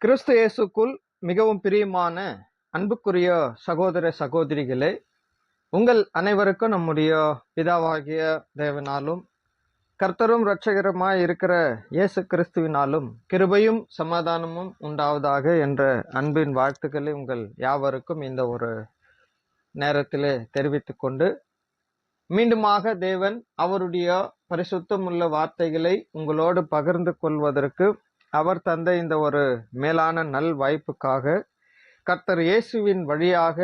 கிறிஸ்து இயேசுக்குள் மிகவும் பிரியமான அன்புக்குரிய சகோதர சகோதரிகளே, உங்கள் அனைவருக்கும் நம்முடைய பிதாவாகிய தேவனாலும் கர்த்தரும் இரட்சகருமாய் இருக்கிற இயேசு கிறிஸ்துவினாலும் கிருபையும் சமாதானமும் உண்டாவதாக என்ற அன்பின் வாழ்த்துக்களை உங்கள் யாவருக்கும் இந்த ஒரு நேரத்திலே தெரிவித்துக் கொண்டு, மீண்டுமாக தேவன் அவருடைய பரிசுத்தமுள்ள வார்த்தைகளை உங்களோடு பகிர்ந்து கொள்வதற்கு அவர் தந்த இந்த ஒரு மேலான நல் வாய்ப்புக்காக கர்த்தர் இயேசுவின் வழியாக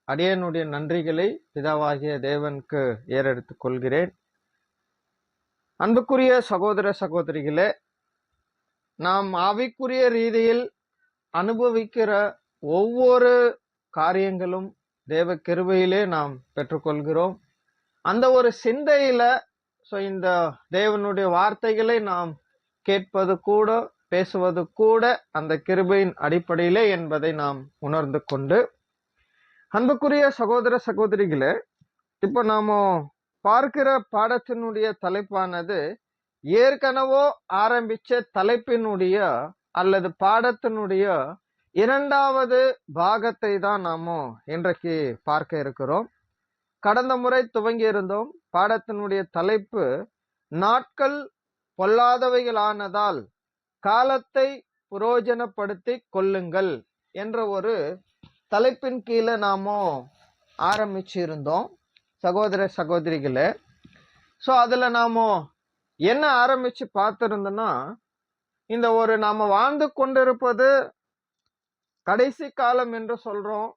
அடியனுடைய நன்றிகளை பிதாவாகிய தேவனுக்கு ஏறெடுத்துக் கொள்கிறேன். அன்புக்குரிய சகோதர சகோதரிகளே, நாம் ஆவிக்குரிய ரீதியில் அனுபவிக்கிற ஒவ்வொரு காரியங்களும் தேவ கிருபையிலே நாம் பெற்றுக்கொள்கிறோம். அந்த ஒரு சிந்தையில இந்த தேவனுடைய வார்த்தைகளை நாம் கேட்பது கூட பேசுவது கூட அந்த கிருபையின் அடிப்படையிலே என்பதை நாம் உணர்ந்து கொண்டு, அன்புக்குரிய சகோதர சகோதரிகளே, இப்ப நாம பார்க்கிற பாடத்தினுடைய தலைப்பானது ஏற்கனவோ ஆரம்பிச்ச தலைப்பினுடைய அல்லது பாடத்தினுடைய இரண்டாவது பாகத்தை தான் நாம இன்றைக்கு பார்க்க இருக்கிறோம். கடந்த முறை துவங்கி இருந்தோம். பாடத்தினுடைய தலைப்பு நாட்கள் பொல்லாதவைகளானதால் காலத்தை புரோஜனப்படுத்தி கொள்ளுங்கள் என்ற ஒரு தலைப்பின் கீழே நாம ஆரம்பிச்சிருந்தோம் சகோதர சகோதரிகளே. அதுல நாம என்ன ஆரம்பிச்சு பார்த்திருந்தோம்னா, இந்த ஒரு நாம வாழ்ந்து கொண்டிருப்பது கடைசி காலம் என்று சொல்றோம்.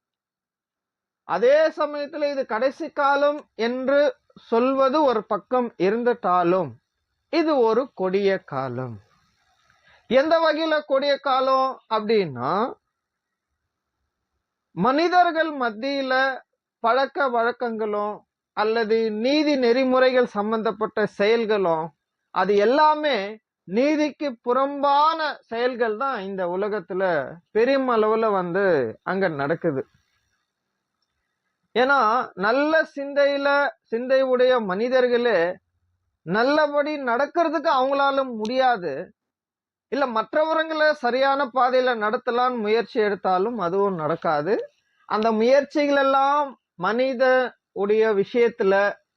அதே சமயத்துல இது கடைசி காலம் என்று சொல்வது ஒரு பக்கம் இருந்துட்டாலும் இது ஒரு கொடிய காலம். எந்த வகையில கொடிய காலம் அப்படின்னா, மனிதர்கள் மத்தியில பழக்க வழக்கங்களும் அல்லது நீதி நெறிமுறைகள் சம்பந்தப்பட்ட செயல்களும் அது எல்லாமே நீதிக்கு புறம்பான செயல்கள் தான் இந்த உலகத்துல பெருமளவுல அங்க நடக்குது. ஏன்னா நல்ல சிந்தை உடைய மனிதர்களே நல்லபடி நடக்கிறதுக்கு அவங்களால முடியாது. இல்ல மற்றவர்களை சரியான பாதையில நடத்தலான்னு முயற்சி எடுத்தாலும் அதுவும் நடக்காது. அந்த முயற்சிகள் எல்லாம் மனித உடைய விஷயத்துல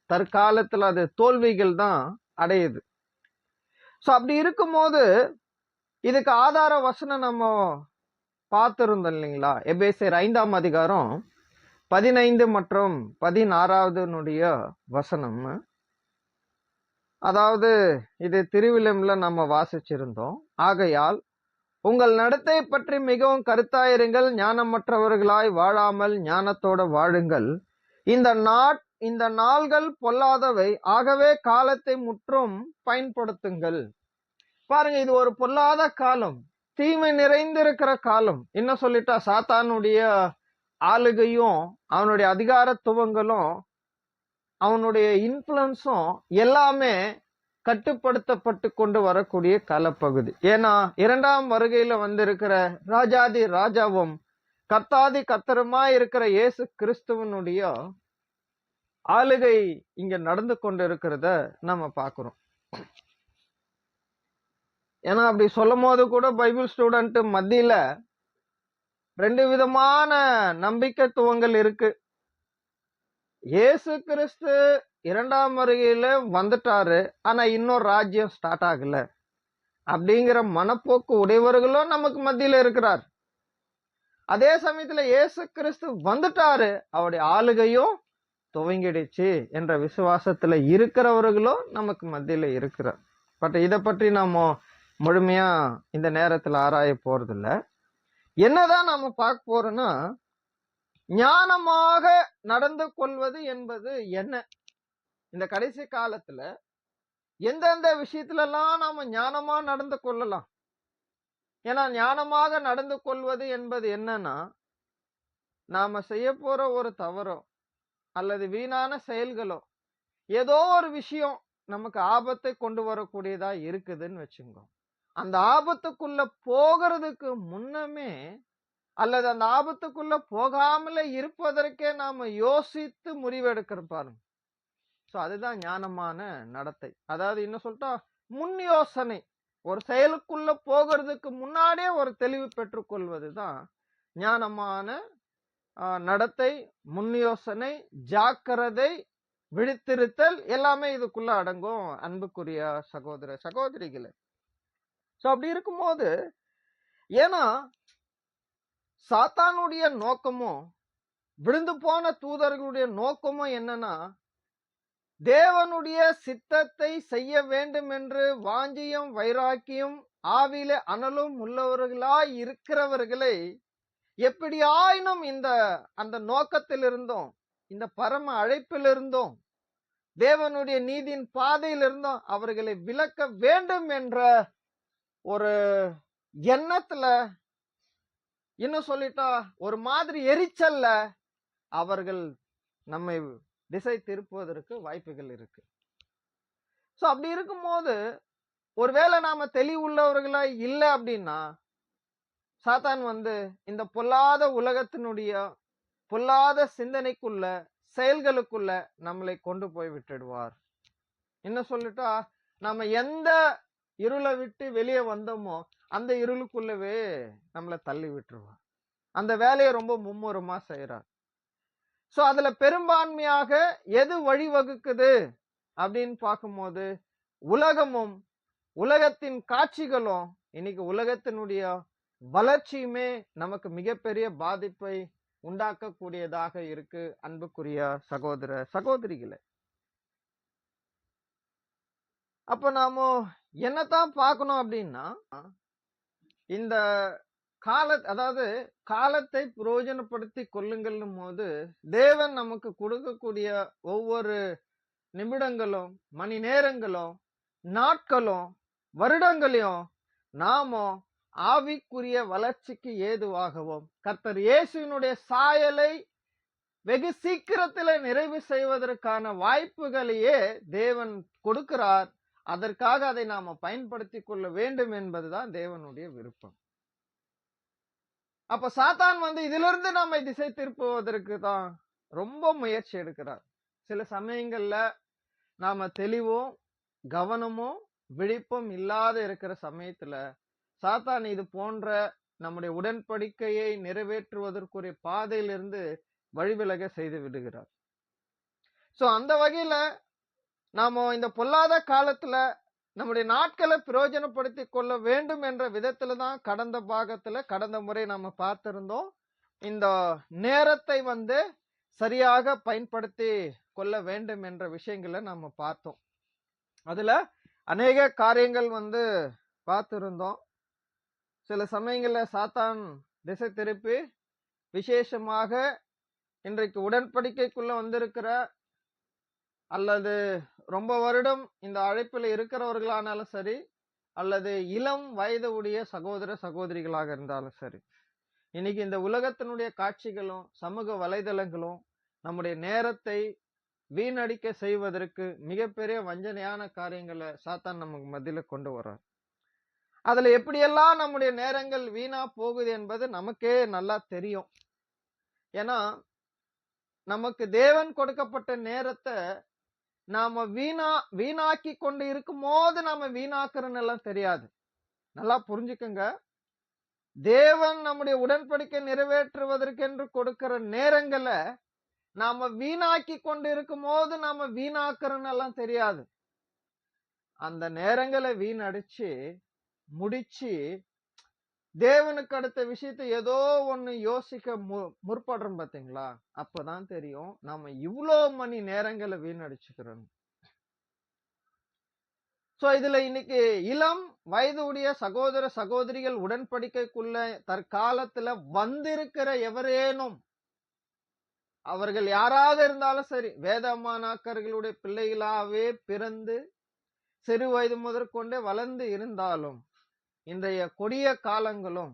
தற்காலத்துல அது தோல்விகள் தான் அடையுது. அப்படி இருக்கும்போது இதுக்கு ஆதார வசனம் நம்ம பார்த்திருந்தோம் இல்லைங்களா? எபேசியர் 5ஆம் அதிகாரம் 15 மற்றும் 16னுடைய வசனம். அதாவது இது திருவிழம்ல நம்ம வாசிச்சிருந்தோம். ஆகையால் உங்கள் நடத்தை பற்றி மிகவும் கருத்தாயிருங்கள், ஞானமற்றவர்களாய் வாழாமல் ஞானத்தோட வாழுங்கள். இந்த நாள்கள் பொல்லாதவை, ஆகவே காலத்தை முற்றும் பயன்படுத்துங்கள். பாருங்க, இது ஒரு பொல்லாத காலம், தீமை நிறைந்திருக்கிற காலம். என்ன சொல்லிட்டா, சாத்தானுடைய ஆளுகையும் அவனுடைய அதிகாரத்துவங்களும் அவனுடைய இன்ஃப்ளூயன்ஸும் எல்லாமே கட்டுப்படுத்தப்பட்டு கொண்டு வரக்கூடிய காலப்பகுதி. ஏன்னா இரண்டாம் வருகையில வந்திருக்கிற ராஜாதி ராஜாவும் கர்த்தாதி கர்த்தருமாய் இருக்கிற இயேசு கிறிஸ்துவனுடைய ஆளுகை இங்க நடந்து கொண்டு இருக்கிறத நம்ம பார்க்கிறோம். ஏன்னா அப்படி சொல்லும் போது கூட பைபிள் ஸ்டூடெண்ட் மத்தியில ரெண்டு விதமான நம்பிக்கைத்துவங்கள் இருக்கு. இயேசு கிறிஸ்து இரண்டாம் வருகையில வந்துட்டாரு, ஆனா இன்னொரு ராஜ்யம் ஸ்டார்ட் ஆகல அப்படிங்கிற மனப்போக்கு உடையவர்களும் நமக்கு மத்தியில இருக்கிறார். அதே சமயத்துல இயேசு கிறிஸ்து வந்துட்டாரு, அவருடைய ஆளுகையும் துவங்கிடுச்சு என்ற விசுவாசத்துல இருக்கிறவர்களும் நமக்கு மத்தியில இருக்கிறார். பட் இதை பற்றி நாம முழுமையா இந்த நேரத்துல ஆராய போறது இல்ல. என்னதான் நாம பார்க்க போறோம்னா, ஞானமாக நடந்து கொள்வது என்பது என்ன? இந்த கடைசி காலத்துல எந்தெந்த விஷயத்துல எல்லாம் நாம ஞானமா நடந்து கொள்ளலாம்? ஏன்னா ஞானமாக நடந்து கொள்வது என்பது என்னன்னா, நாம செய்ய போற ஒரு தவறோ அல்லது வீணான செயல்களோ ஏதோ ஒரு விஷயம் நமக்கு ஆபத்தை கொண்டு வரக்கூடியதா இருக்குதுன்னு வச்சுக்கோ. அந்த ஆபத்துக்குள்ள போகிறதுக்கு முன்னமே அல்லது அந்த ஆபத்துக்குள்ள போகாமலே இருப்பதற்கே நாம யோசித்து முடிவெடுக்கிற பாருங்க. அதுதான் ஞானமான நடத்தை. அதாவது இன்னும் சொல்லிட்டா முன் யோசனை. ஒரு செயலுக்குள்ள போகிறதுக்கு முன்னாடியே ஒரு தெளிவு பெற்றுக்கொள்வதுதான் ஞானமான நடத்தை, முன் யோசனை, ஜாக்கிரதை, விழித்திருத்தல் எல்லாமே இதுக்குள்ள அடங்கும் அன்புக்குரிய சகோதர சகோதரிகளே. சோ அப்படி இருக்கும்போது, ஏன்னா சாத்தானுடைய நோக்கமும் விழுந்து போன தூதர்களுடைய நோக்கமும் என்னன்னா, தேவனுடைய சித்தத்தை செய்ய வேண்டும் என்று வாஞ்சியும் வைராக்கியம் ஆவியிலே அனலும் உள்ளவர்களாய் இருக்கிறவர்களை எப்படியாயினும் அந்த நோக்கத்தில் இருந்தோம், இந்த பரம அழைப்பில் இருந்தோம், தேவனுடைய நீதியின் பாதையில் இருந்தோம் அவர்களை விலக்க வேண்டும் என்ற ஒரு எண்ணத்துல, இன்னும் சொல்லிட்டா ஒரு மாதிரி எரிச்சல்ல அவர்கள் நம்மை திசை திருப்புவதற்கு வாய்ப்புகள் இருக்கு. சோ அப்படி இருக்கும்போது, ஒருவேளை நாம தெளிவுள்ளவர்களா இல்லை அப்படின்னா, சாத்தான் இந்த பொல்லாத உலகத்தினுடைய பொல்லாத சிந்தனைக்குள்ள செயல்களுக்குள்ள நம்மளை கொண்டு போய் விட்டுடுவார். இன்னும் சொல்லிட்டா, நாம எந்த இருளை விட்டு வெளியே வந்தோமோ அந்த இருளுக்குள்ளவே நம்மளை தள்ளி விட்டுருவார். அந்த வேலையை ரொம்ப மும்முரமா செய்யறார். சோ அதுல பெரும்பான்மையாக எது வழிவகுக்குது அப்படின்னு பார்க்கும்போது, உலகமும் உலகத்தின் காட்சிகளும் இன்னைக்கு உலகத்தினுடைய வளர்ச்சியுமே நமக்கு மிகப்பெரிய பாதிப்பை உண்டாக்கக்கூடியதாக இருக்கு அன்புக்குரிய சகோதர சகோதரிகளே. அப்ப நாம என்னத்தான் பார்க்கணும் அப்படின்னா, இந்த அதாவது காலத்தை பிரயோஜனப்படுத்தி கொள்ளுங்கள் போது, தேவன் நமக்கு கொடுக்கக்கூடிய ஒவ்வொரு நிமிடங்களும், மணி நேரங்களும், நாட்களும், வருடங்களையும் நாம ஆவிக்குரிய வளர்ச்சிக்கு ஏதுவாகவும் கர்த்தர் இயேசுவினுடைய சாயலை வெகு சீக்கிரத்தில் நிறைவு செய்வதற்கான வாய்ப்புகளையே தேவன் கொடுக்கிறார். அதற்காக அதை நாம பயன்படுத்தி கொள்ள வேண்டும் என்பதுதான் தேவனுடைய விருப்பம். அப்ப சாத்தான் இதிலிருந்து நம்மை திசை திருப்புவதற்கு தான் ரொம்ப முயற்சி எடுக்கிறார். சில சமயங்கள்ல நாம தெளிவும் கவனமும் விழிப்பும் இல்லாத இருக்கிற சமயத்துல சாத்தான் இது போன்ற நம்முடைய உடன்படிக்கையை நிறைவேற்றுவதற்குரிய பாதையிலிருந்து வழிவிலக செய்து விடுகிறார். சோ அந்த வகையில நாம இந்த பொல்லாத காலத்துல நம்முடைய நாட்களை பிரயோஜனப்படுத்தி கொள்ள வேண்டும் என்ற விதத்துல தான் கடந்த முறை நாம பார்த்திருந்தோம். இந்த நேரத்தை சரியாக பயன்படுத்தி கொள்ள வேண்டும் என்ற விஷயங்களை நாம பார்த்தோம். அதுல அநேக காரியங்கள் பார்த்திருந்தோம். சில சமயங்கள்ல சாத்தான் திசை திருப்பி, விசேஷமாக இன்றைக்கு உடன்படிக்கைக்குள்ள வந்திருக்கிற அல்லது ரொம்ப வருடம் இந்த அழைப்பில் இருக்கிறவர்களானாலும் சரி, அல்லது இளம் வயது உடைய சகோதர சகோதரிகளாக இருந்தாலும் சரி, இன்னைக்கு இந்த உலகத்தினுடைய காட்சிகளும் சமூக வலைதளங்களும் நம்முடைய நேரத்தை வீணடிக்க செய்வதற்கு மிகப்பெரிய வஞ்சனையான காரியங்களை சாத்தான் நமக்கு மத்தியில கொண்டு வர்றார். அதுல எப்படியெல்லாம் நம்முடைய நேரங்கள் வீணா போகுது என்பது நமக்கே நல்லா தெரியும். ஏன்னா நமக்கு தேவன் கொடுக்கப்பட்ட நேரத்தை நாம வீணாக்கி கொண்டு இருக்கும் போது நாம வீணாக்குறன்னு எல்லாம் தெரியாது. நல்லா புரிஞ்சுக்கங்க. தேவன் நம்முடைய உடன்படிக்கை நிறைவேற்றுவதற்கென்று கொடுக்கிற நேரங்களை நாம வீணாக்கி கொண்டு இருக்கும் போது நாம வீணாக்குறன்னு எல்லாம் தெரியாது. அந்த நேரங்களை வீணடிச்சு முடிச்சு தேவனுக்கு அடுத்த விஷயத்தை ஏதோ ஒண்ணு யோசிக்க முற்படுறோம் பாத்தீங்களா, அப்பதான் தெரியும் நாம இவ்வளோ மணி நேரங்களை வீணடிச்சுக்கிறோம். சோ இதுல இன்னைக்கு இளம் வயது உடைய சகோதர சகோதரிகள் உடன்படிக்கைக்குள்ள தற்காலத்துல வந்திருக்கிற எவரேனும், அவர்கள் யாராக இருந்தாலும் சரி, வேதமானாக்கர்களுடைய பிள்ளைகளாவே பிறந்து சிறு வயது முதற்கொண்டே வளர்ந்து இருந்தாலும், இன்றைய கொடிய காலங்களும்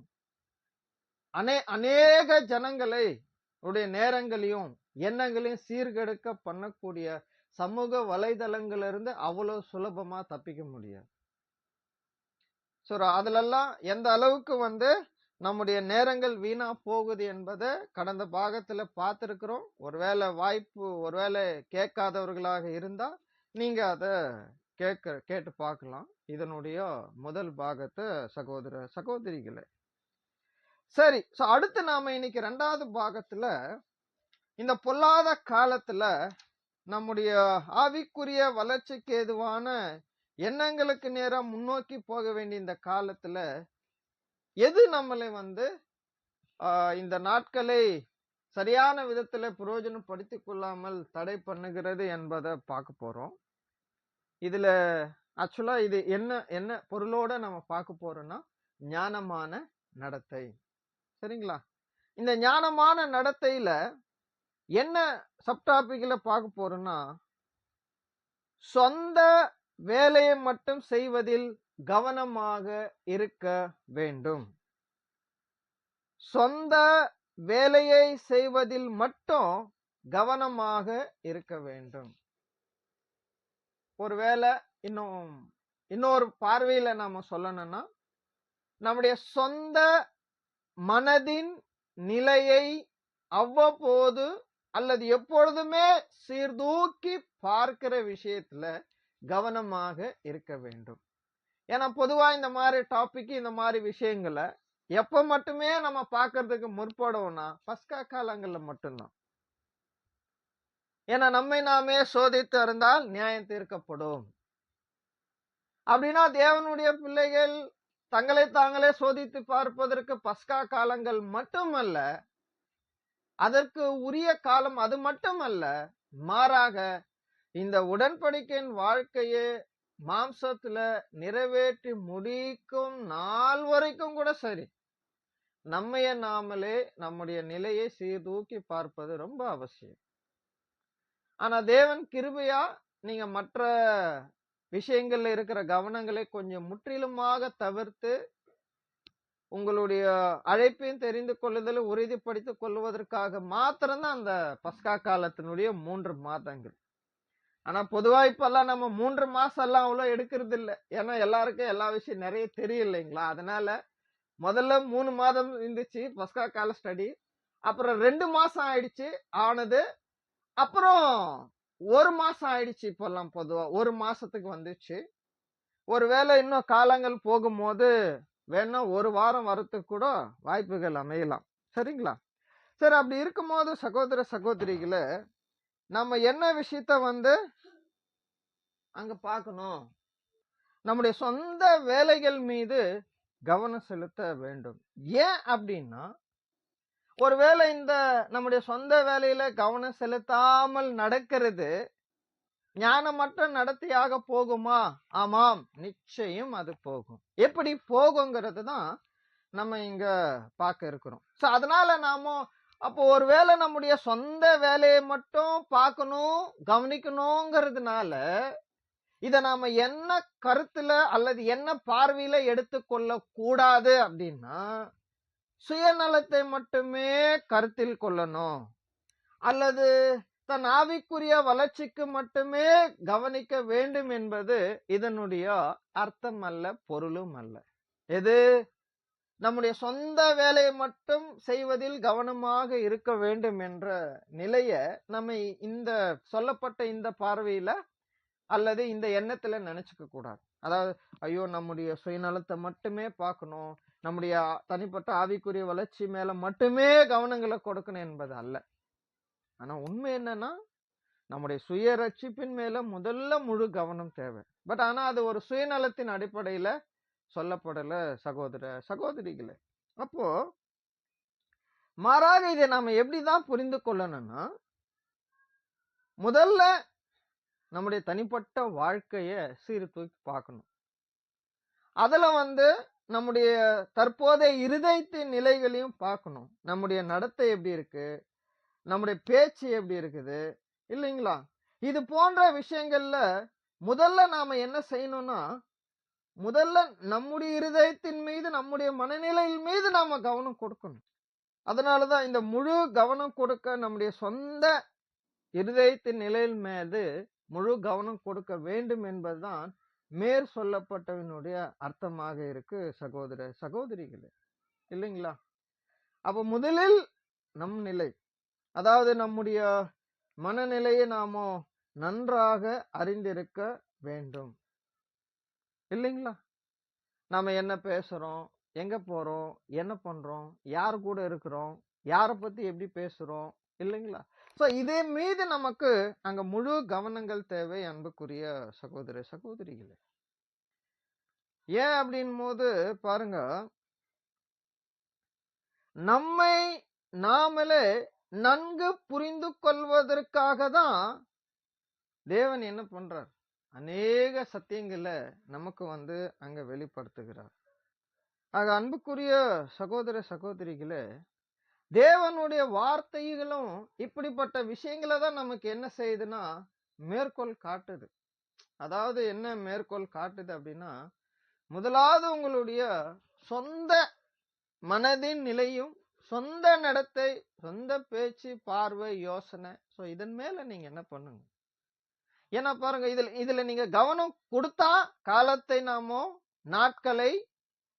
அநேக ஜனங்களை உடைய நேரங்களையும் எண்ணங்களையும் சீர்கெடுக்க பண்ணக்கூடிய சமூக வலைதளங்களிலிருந்து அவ்வளவு சுலபமா தப்பிக்க முடியாது. சோ அதுலெல்லாம் எந்த அளவுக்கு நம்முடைய நேரங்கள் வீணா போகுது என்பதை கடந்த பாகத்துல பார்த்திருக்கிறோம். ஒருவேளை கேட்காதவர்களாக இருந்தா நீங்க அதை கேட்டு பார்க்கலாம். இதனுடைய முதல் பாகத்தை சகோதர சகோதரிகளே. சரி, அடுத்து நாம இன்னைக்கு 2வது பாகத்துல இந்த பொல்லாத காலத்துல நம்முடைய ஆவிக்குரிய வளர்ச்சிக்கு ஏதுவான எண்ணங்களுக்கு நேரம் முன்னோக்கி போக வேண்டிய இந்த காலத்துல எது நம்மளை இந்த நாட்களை சரியான விதத்துல பிரயோஜனப்படுத்திக் கொள்ளாமல் தடை பண்ணுகிறது என்பதை பார்க்க போறோம். இதுல ஆக்சுவலா இது என்ன பொருளோட நம்ம பார்க்க போறோம்னா ஞானமான நடத்தை. சரிங்களா? இந்த ஞானமான நடத்தையில என்ன சப்டாபிக்ல பார்க்க போறோம்னா, சொந்த வேலையை மட்டும் செய்வதில் கவனமாக இருக்க வேண்டும். சொந்த வேலையை செய்வதில் மட்டும் கவனமாக இருக்க வேண்டும். ஒருவேளை இன்னொரு பார்வையில நாம சொல்லணும்னா, நம்முடைய சொந்த மனதின் நிலையை அவ்வப்போது அல்லது எப்பொழுதுமே சீர்தூக்கி பார்க்கிற விஷயத்துல கவனமாக இருக்க வேண்டும். ஏன்னா பொதுவா இந்த மாதிரி டாபிக், இந்த மாதிரி விஷயங்களை எப்ப மட்டுமே நம்ம பார்க்கறதுக்கு முற்படுவோம்னா பஸ்கா காலங்கள்ல மட்டும்தான். ஏன்னா நம்மை நாமே சோதித்து அறிந்தால் நியாயம் தீர்க்கப்படும். அப்படின்னா தேவனுடைய பிள்ளைகள் தங்களை தாங்களே சோதித்து பார்ப்பதற்கு பஸ்கா காலங்கள் மட்டுமல்ல, அதற்கு உரிய காலம் அது மட்டுமல்ல, மாறாக இந்த உடன்படிக்கையின் வாழ்க்கையை மாம்சத்துல நிறைவேற்றி முடிக்கும் நாள் வரைக்கும் கூட சரி, நம்மைய நாமளே நம்முடைய நிலையை சீர்தூக்கி பார்ப்பது ரொம்ப அவசியம். ஆனா தேவன் கிருபையா நீங்க மற்ற விஷயங்கள்ல இருக்கிற கவனங்களை கொஞ்சம் முற்றிலுமாக தவிர்த்து உங்களுடைய அழைப்பையும் தெரிந்து கொள்ளுதல் உறுதிப்படுத்திக் கொள்வதற்காக மாத்திரம்தான் அந்த பஸ்கா காலத்தினுடைய 3 மாதங்கள். ஆனா பொதுவா இப்பெல்லாம் நம்ம 3 மாசம் எல்லாம் அவ்வளவு எடுக்கிறது இல்லை. ஏன்னா எல்லாருக்கும் எல்லா விஷயம் நிறைய தெரியும் இல்லைங்களா? அதனால முதல்ல 3 மாதம் இருந்துச்சு பஸ்கா கால ஸ்டடி, அப்புறம் 2 மாசம் ஆனது, அப்புறம் 1 மாசம் ஆயிடுச்சு. இப்பெல்லாம் பொதுவா 1 மாசத்துக்கு வந்துச்சு. ஒருவேளை இன்னும் காலங்கள் போகும்போது வேணா 1 வாரம் வரத்துக்கு கூட வாய்ப்புகள் அமையலாம். சரிங்களா? சரி, அப்படி இருக்கும்போது சகோதர சகோதரிகளே, நம்ம என்ன விஷயத்த அங்க பார்க்கணும்? நம்முடைய சொந்த வேலைகள் மீது கவனம் செலுத்த வேண்டும். ஏன் அப்படின்னா, ஒருவேளை இந்த நம்முடைய சொந்த வேலையில கவனம் செலுத்தாமல் நடக்கிறது ஞானமற்ற நடத்தையாக போகுமா? ஆமாம், நிச்சயம் அது போகும். எப்படி போகுங்கிறது தான் நம்ம இங்க பார்க்க இருக்கிறோம். அதனால அப்போ ஒருவேளை நம்முடைய சொந்த வேலையை மட்டும் பார்க்கணும், கவனிக்கணுங்கிறதுனால இத நாம என்ன கருத்துல அல்லது என்ன பார்வையில எடுத்துக்கொள்ள கூடாது அப்படின்னா, சுயநலத்தை மட்டுமே கருத்தில் கொள்ளணும், அல்லது தன் ஆவிக்குரிய வளர்ச்சிக்கு மட்டுமே கவனிக்க வேண்டும் என்பது இதனுடைய அர்த்தம் அல்ல, பொருளும் அல்ல. எது? நம்முடைய சொந்த வேலையை மட்டும் செய்வதில் கவனமாக இருக்க வேண்டும் என்ற நிலைய நம்ம இந்த சொல்லப்பட்ட இந்த பார்வையில அல்லது இந்த எண்ணத்துல நினைச்சுக்க கூடாது. அதாவது ஐயோ நம்முடைய சுயநலத்தை மட்டுமே பார்க்கணும், நம்முடைய தனிப்பட்ட ஆவிக்குரிய வளர்ச்சி மேல மட்டுமே கவனங்களை கொடுக்கணும் என்பது அல்ல. ஆனா உண்மை என்னன்னா, நம்முடைய சுய ரட்சிப்பின் மேல முதல்ல முழு கவனம் தேவை. பட் ஆனா அது ஒரு சுயநலத்தின் அடிப்படையில சொல்லப்படல சகோதர சகோதரிகளே. அப்போ மாறாக இதை நாம எப்படிதான் புரிந்து கொள்ளணும்னா, முதல்ல நம்முடைய தனிப்பட்ட வாழ்க்கைய சீர்தூக்கி பார்க்கணும். அதுல நம்முடைய தற்போதைய இருதயத்தின் நிலைகளையும் பார்க்கணும். நம்முடைய நடத்தை எப்படி இருக்கு, நம்முடைய பேச்சு எப்படி இருக்குது இல்லைங்களா? இது போன்ற விஷயங்கள்ல முதல்ல நாம என்ன செய்யணும்னா, முதல்ல நம்முடைய இருதயத்தின் மீது, நம்முடைய மனநிலையின் மீது நாம கவனம் கொடுக்கணும். அதனாலதான் இந்த முழு கவனம் கொடுக்க நம்முடைய சொந்த இருதயத்தின் நிலையின் மீது முழு கவனம் கொடுக்க வேண்டும் என்பதுதான் மேற் சொல்லப்பட்டவனுடைய அர்த்தமாக இருக்கு சகோதர சகோதரிகளே, இல்லைங்களா? அப்ப முதலில் நம் நிலை, அதாவது நம்முடைய மனநிலையை நாம நன்றாக அறிந்திருக்க வேண்டும். இல்லைங்களா? நாம என்ன பேசுறோம், எங்க போறோம், என்ன பண்றோம், யார் கூட இருக்கிறோம், யார பத்தி எப்படி பேசுறோம், இல்லைங்களா? சோ இதே மீது நமக்கு அங்க முழு கவனங்கள் தேவை அன்புக்குரிய சகோதர சகோதரிகளே. ஏன் அப்படின்போது பாருங்க, நம்மை நாமளே நன்கு புரிந்து கொள்வதற்காக தான் தேவன் என்ன பண்றார்? அநேக சத்தியங்கள நமக்கு அங்க வெளிப்படுத்துகிறார். ஆக அன்புக்குரிய சகோதர சகோதரிகளே, தேவனுடைய வார்த்தைகளும் இப்படிப்பட்ட விஷயங்கள தான் நமக்கு என்ன செய்யுதுன்னா, மேற்கோள் காட்டுது. அதாவது என்ன மேற்கோள் காட்டுது அப்படின்னா, முதலாவது உங்களுடைய சொந்த மனதின் நிலையும், சொந்த நடத்தை, சொந்த பேச்சு, பார்வை, யோசனை. சோ இதன் மேல நீங்க என்ன பண்ணுங்க? ஏன்னா பாருங்க, இதுல நீங்க கவனம் கொடுத்தா காலத்தை நாமோ, நாட்களை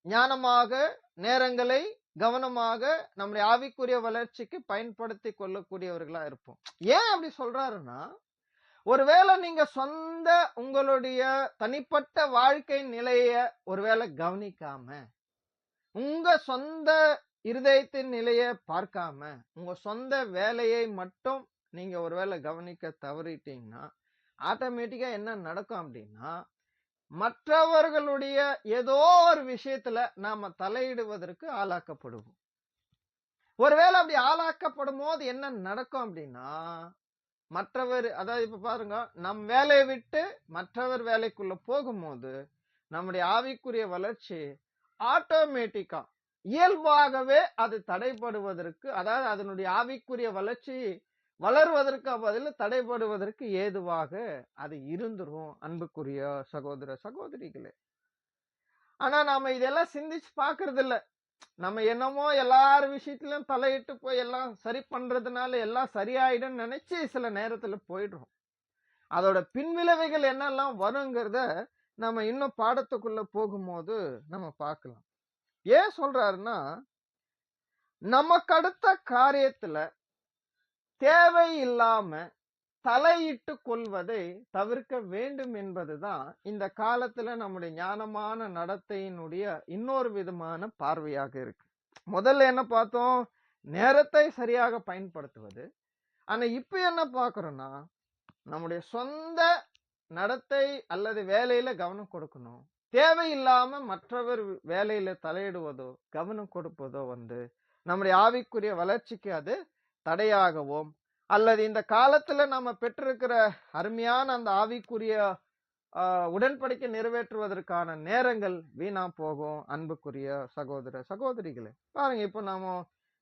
ஞானமாக, நேரங்களை கவனமாக நம்முடைய ஆவிக்குரிய வளர்ச்சிக்கு பயன்படுத்தி கொள்ளக்கூடியவர்களா இருப்போம். ஏன் அப்படி சொல்றாருன்னா, ஒருவேளை நீங்க சொந்த உங்களுடைய தனிப்பட்ட வாழ்க்கை நிலைய ஒருவேளை கவனிக்காம, உங்க சொந்த இருதயத்தின் நிலைய பார்க்காம, உங்க சொந்த வேலையை மட்டும் நீங்க ஒருவேளை கவனிக்க தவறிட்டீங்கன்னா, ஆட்டோமேட்டிக்கா என்ன நடக்கும் அப்படின்னா, மற்றவர்களுடைய ஏதோ ஒரு விஷயத்துல நாம தலையிடுவதற்கு ஆளாக்கப்படுவோம். ஒருவேளை அப்படி ஆளாக்கப்படும் போது என்ன நடக்கும் அப்படின்னா, மற்றவர், அதாவது இப்ப பாருங்க, நம் வேலையை விட்டு மற்றவர் வேலைக்குள்ள போகும்போது நம்முடைய ஆவிக்குரிய வளர்ச்சி ஆட்டோமேட்டிக்கா இயல்பாகவே அது தடைபடுவதற்கு, அதாவது அதனுடைய ஆவிக்குரிய வளர்ச்சி வளருவதற்கு பதில் தடைபடுவதற்கு ஏதுவாக அது இருந்துரும் அன்புக்குரிய சகோதர சகோதரிகளே. ஆனா நாம இதெல்லாம் சிந்திச்சு பாக்குறது இல்ல. நம்ம என்னமோ எல்லார் விஷயத்திலும் தலையிட்டு போய் எல்லாம் சரி பண்றதுனால எல்லாம் சரியாயிடும் நினைச்சு சில நேரத்துல போயிடுறோம். அதோட பின்விளைவுகள் என்னெல்லாம் வருங்கிறத நம்ம இன்னும் பாடத்துக்குள்ள போகும்போது நம்ம பார்க்கலாம். ஏன் சொல்றாருன்னா, நமக்கு அடுத்த காரியத்துல தேவையில்லாம தலையிட்டு கொள்வதை தவிர்க்க வேண்டும் என்பதுதான் இந்த காலத்துல நம்முடைய ஞானமான நடத்தையினுடைய இன்னொரு விதமான பார்வையாக இருக்கு. முதல்ல என்ன பார்த்தோம்? நேரத்தை சரியாக பயன்படுத்துவது. ஆனா இப்ப என்ன பார்க்கிறோம்னா, நம்முடைய சொந்த நடத்தை அல்லது வேலையில கவனம் கொடுக்கணும். தேவையில்லாம மற்றவர் வேலையில தலையிடுவதோ கவனம் கொடுப்பதோ நம்முடைய ஆவிக்குரிய வளர்ச்சிக்கு அது தடையாகவும், அல்லது இந்த காலத்துல நம்ம பெற்றிருக்கிற அருமையான அந்த ஆவிக்குரிய உடன்படிக்கை நிறைவேற்றுவதற்கான நேரங்கள் வீணா போகும் அன்புக்குரிய சகோதர சகோதரிகளே. பாருங்க, இப்ப நாம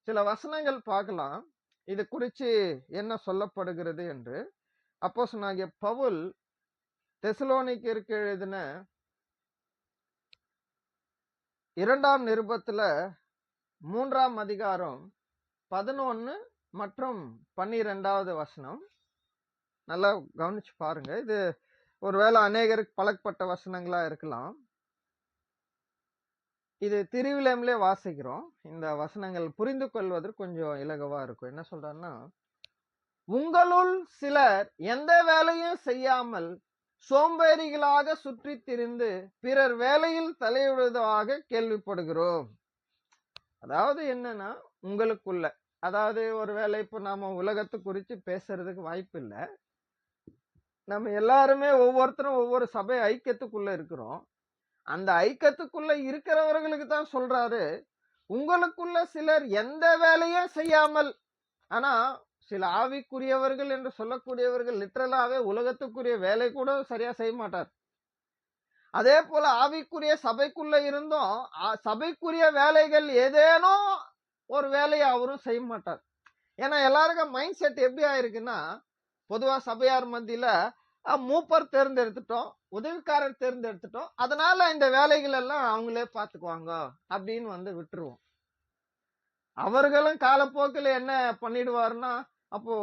சில வசனங்கள் பார்க்கலாம், இது குறிச்சு என்ன சொல்லப்படுகிறது என்று. அப்போஸ்தலனாகிய பவுல் தெசலோனிக்கேயருக்கு எழுதின 2ஆம் நிருபத்துல 3ஆம் அதிகாரம் 11 மற்றும் 12வது வசனம். நல்லா கவனிச்சு பாருங்க. இது ஒருவேளை அநேகருக்கு பழக்கப்பட்ட வசனங்களா இருக்கலாம். இது திருவிழாமிலே வாசிக்கிறோம். இந்த வசனங்கள் புரிந்து கொள்வதற்கு கொஞ்சம் இலகுவா இருக்கும். என்ன சொல்றாருன்னா, உங்களுள் சிலர் எந்த வேலையும் செய்யாமல் சோம்பேறிகளாக சுற்றி திரிந்து பிறர் வேலையில் தலையிடுவதாக கேள்விப்படுகிறோம். அதாவது என்னன்னா, உங்களுக்குள்ள, அதாவது ஒருவேளை இப்ப நாம உலகத்தை குறித்து பேசுறதுக்கு வாய்ப்பு இல்ல. நம்ம எல்லாருமே ஒவ்வொருத்தரும் ஒவ்வொரு சபை ஐக்கியத்துக்குள்ள இருக்கிறோம். அந்த ஐக்கியத்துக்குள்ள இருக்கிறவர்களுக்கு தான் சொல்றாரு, உங்களுக்குள்ள சிலர் எந்த வேலையும் செய்யாமல். ஆனா சில ஆவிக்குரியவர்கள் என்று சொல்லக்கூடியவர்கள் லிட்டரலாவே உலகத்துக்குரிய வேலை கூட சரியா செய்ய மாட்டார். அதே போல ஆவிக்குரிய சபைக்குள்ள இருந்தும் சபைக்குரிய வேலைகள் ஏதேனோ ஒரு வேலையை அவரும் செய்ய மாட்டார். ஏன்னா எல்லாருக்கும் மைண்ட் செட் எப்படி ஆயிருக்குன்னா, பொதுவா சபையார் மத்தியில மூப்பர் தேர்ந்தெடுத்துட்டோம், உதவிக்காரர் தேர்ந்தெடுத்துட்டோம், அதனால இந்த வேலைகள் எல்லாம் அவங்களே பாத்துக்குவாங்க அப்படின்னு விட்டுருவோம். அவர்களும் காலப்போக்கில் என்ன பண்ணிடுவாருன்னா, அப்போ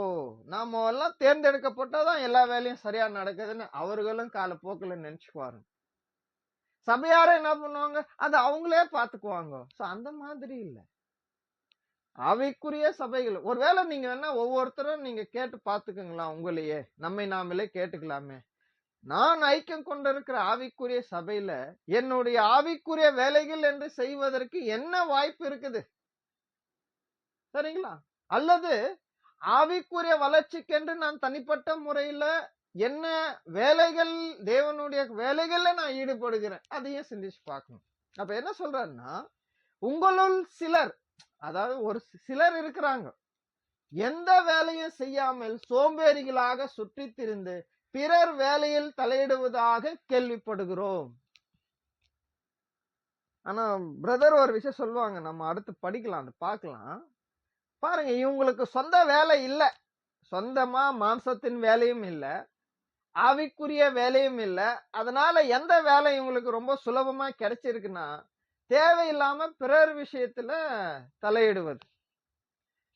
நாம எல்லாம் தேர்ந்தெடுக்கப்பட்டாதான் எல்லா வேலையும் சரியா நடக்குதுன்னு அவர்களும் காலப்போக்கில் நினைச்சுக்குவாரு. சபையார என்ன பண்ணுவாங்க, அது அவங்களே பாத்துக்குவாங்க. சோ அந்த மாதிரி இல்ல. ஆவிக்குரிய சபைகள், ஒருவேளை நீங்க வேணா ஒவ்வொருத்தரும் நீங்க கேட்டு பாத்துக்கங்களா, உங்களையே நம்மை நாமளே கேட்டுக்கலாமே. நான் ஐக்கியம் கொண்டிருக்கிற ஆவிக்குரிய சபையில என்னுடைய ஆவிக்குரிய வேலைகள் என்று செய்வதற்கு என்ன வாய்ப்பு இருக்குது? சரிங்களா? அல்லது ஆவிக்குரிய வளர்ச்சிக்கென்று நான் தனிப்பட்ட முறையில என்ன வேலைகள், தேவனுடைய வேலைகள்ல நான் ஈடுபடுகிறேன், அதையும் சிந்திச்சு பார்க்கணும். அப்ப என்ன சொல்றாருன்னா, உங்களுள் சிலர், அதாவது ஒரு சிலர் இருக்கிறாங்க, எந்த வேலையும் செய்யாமல் சோம்பேறிகளாக சுற்றித் திரிந்து பிறர் வேலையில் தலையிடுவதாக கேள்விப்படுகிறோம். ஆனா பிரதர் ஒரு விஷயம் சொல்லுவாங்க, நம்ம அடுத்து படிக்கலாம், அது பார்க்கலாம். பாருங்க, இவங்களுக்கு சொந்த வேலை இல்ல, சொந்தமா மாம்சத்தின் வேலையும் இல்ல, ஆவிக்குரிய வேலையும் இல்ல. அதனால எந்த வேலை இவங்களுக்கு ரொம்ப சுலபமா கிடைச்சிருக்குன்னா, தேவையில்லாம பிறர் விஷயத்துல தலையிடுவது.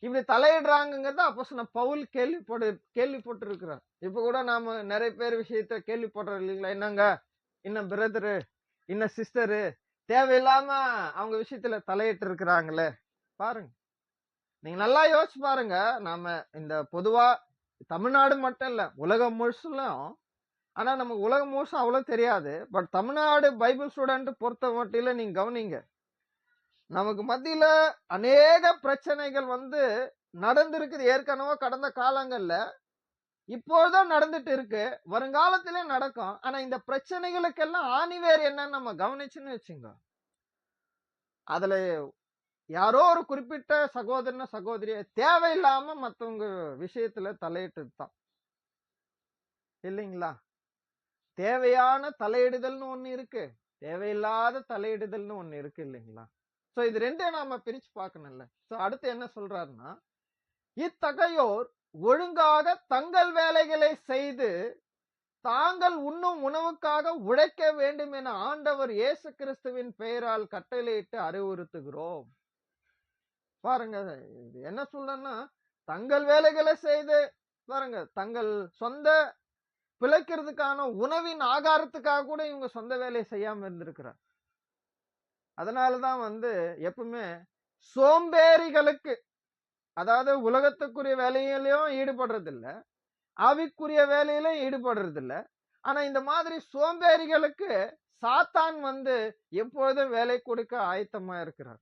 இப்படி தலையிடுறாங்கிறத அப்போஸ்தலன் பவுல் கேள்விப்பட்டு இருக்கிறார். இப்ப கூட நாம நிறைய பேர் விஷயத்த கேள்விப்படுறோம் இல்லைங்களா? என்னங்க, இன்னும் பிரதரு, இன்னும் சிஸ்டரு தேவையில்லாம அவங்க விஷயத்துல தலையிட்டு இருக்கிறாங்களே. பாருங்க, நீங்க நல்லா யோசிச்சு பாருங்க. நாம இந்த பொதுவா தமிழ்நாடு மட்டும் இல்ல, உலகம் முழுசுலும், ஆனா நமக்கு உலகம் முழுசும் அவ்வளவு தெரியாது. பட் தமிழ்நாடு பைபிள் ஸ்டூடெண்ட் பொறுத்த மட்டில நீங்க கவனிங்க, நமக்கு மத்தியில அநேக பிரச்சனைகள் நடந்திருக்குது. ஏற்கனவே கடந்த காலங்கள்ல, இப்போதான் நடந்துட்டு இருக்கு, வருங்காலத்திலே நடக்கும். ஆனா இந்த பிரச்சனைகளுக்கெல்லாம் ஆணிவேர் என்னன்னு நம்ம கவனிச்சுன்னு வச்சுங்க, அதுல யாரோ ஒரு குறிப்பிட்ட சகோதரன சகோதரிய தேவையில்லாம மத்தவங்க விஷயத்துல தலையிட்டு தான் இல்லைங்களா? தேவையான தலையிடுதல்னு ஒண்ணு இருக்கு, தேவையில்லாத தலையிடுதல்னு ஒண்ணு இருக்கு இல்லைங்களா? சோ இது ரெண்டையும் நாம பிரிச்சு பார்க்கணும்ல. சோ அடுத்து என்ன சொல்றாருன்னா, இத்தகையோர் ஒழுங்காக தங்கள் வேலைகளை செய்து தாங்கள் உண்ணும் உணவுக்காக உழைக்க வேண்டும் என ஆண்டவர் இயேசு கிறிஸ்துவின் பெயரால் கட்டளையிட்டு அறிவுறுத்துகிறோம். பாருங்க, இது என்ன சொல்றேன்னா, தங்கள் வேலைகளை செய்து, பாருங்க, தங்கள் சொந்த பிழைக்கிறதுக்கான உணவின் ஆகாரத்துக்காக கூட இவங்க சொந்த வேலையை செய்யாம இருந்திருக்கிறார். அதனாலதான் எப்பவுமே சோம்பேறிகளுக்கு, அதாவது உலகத்துக்குரிய வேலையிலையும் ஈடுபடுறது இல்ல, ஆவிக்குரிய வேலையிலும் ஈடுபடுறது இல்ல, ஆனா இந்த மாதிரி சோம்பேறிகளுக்கு சாத்தான் எப்பொழுதும் வேலை கொடுக்க ஆயத்தமா இருக்கிறார்.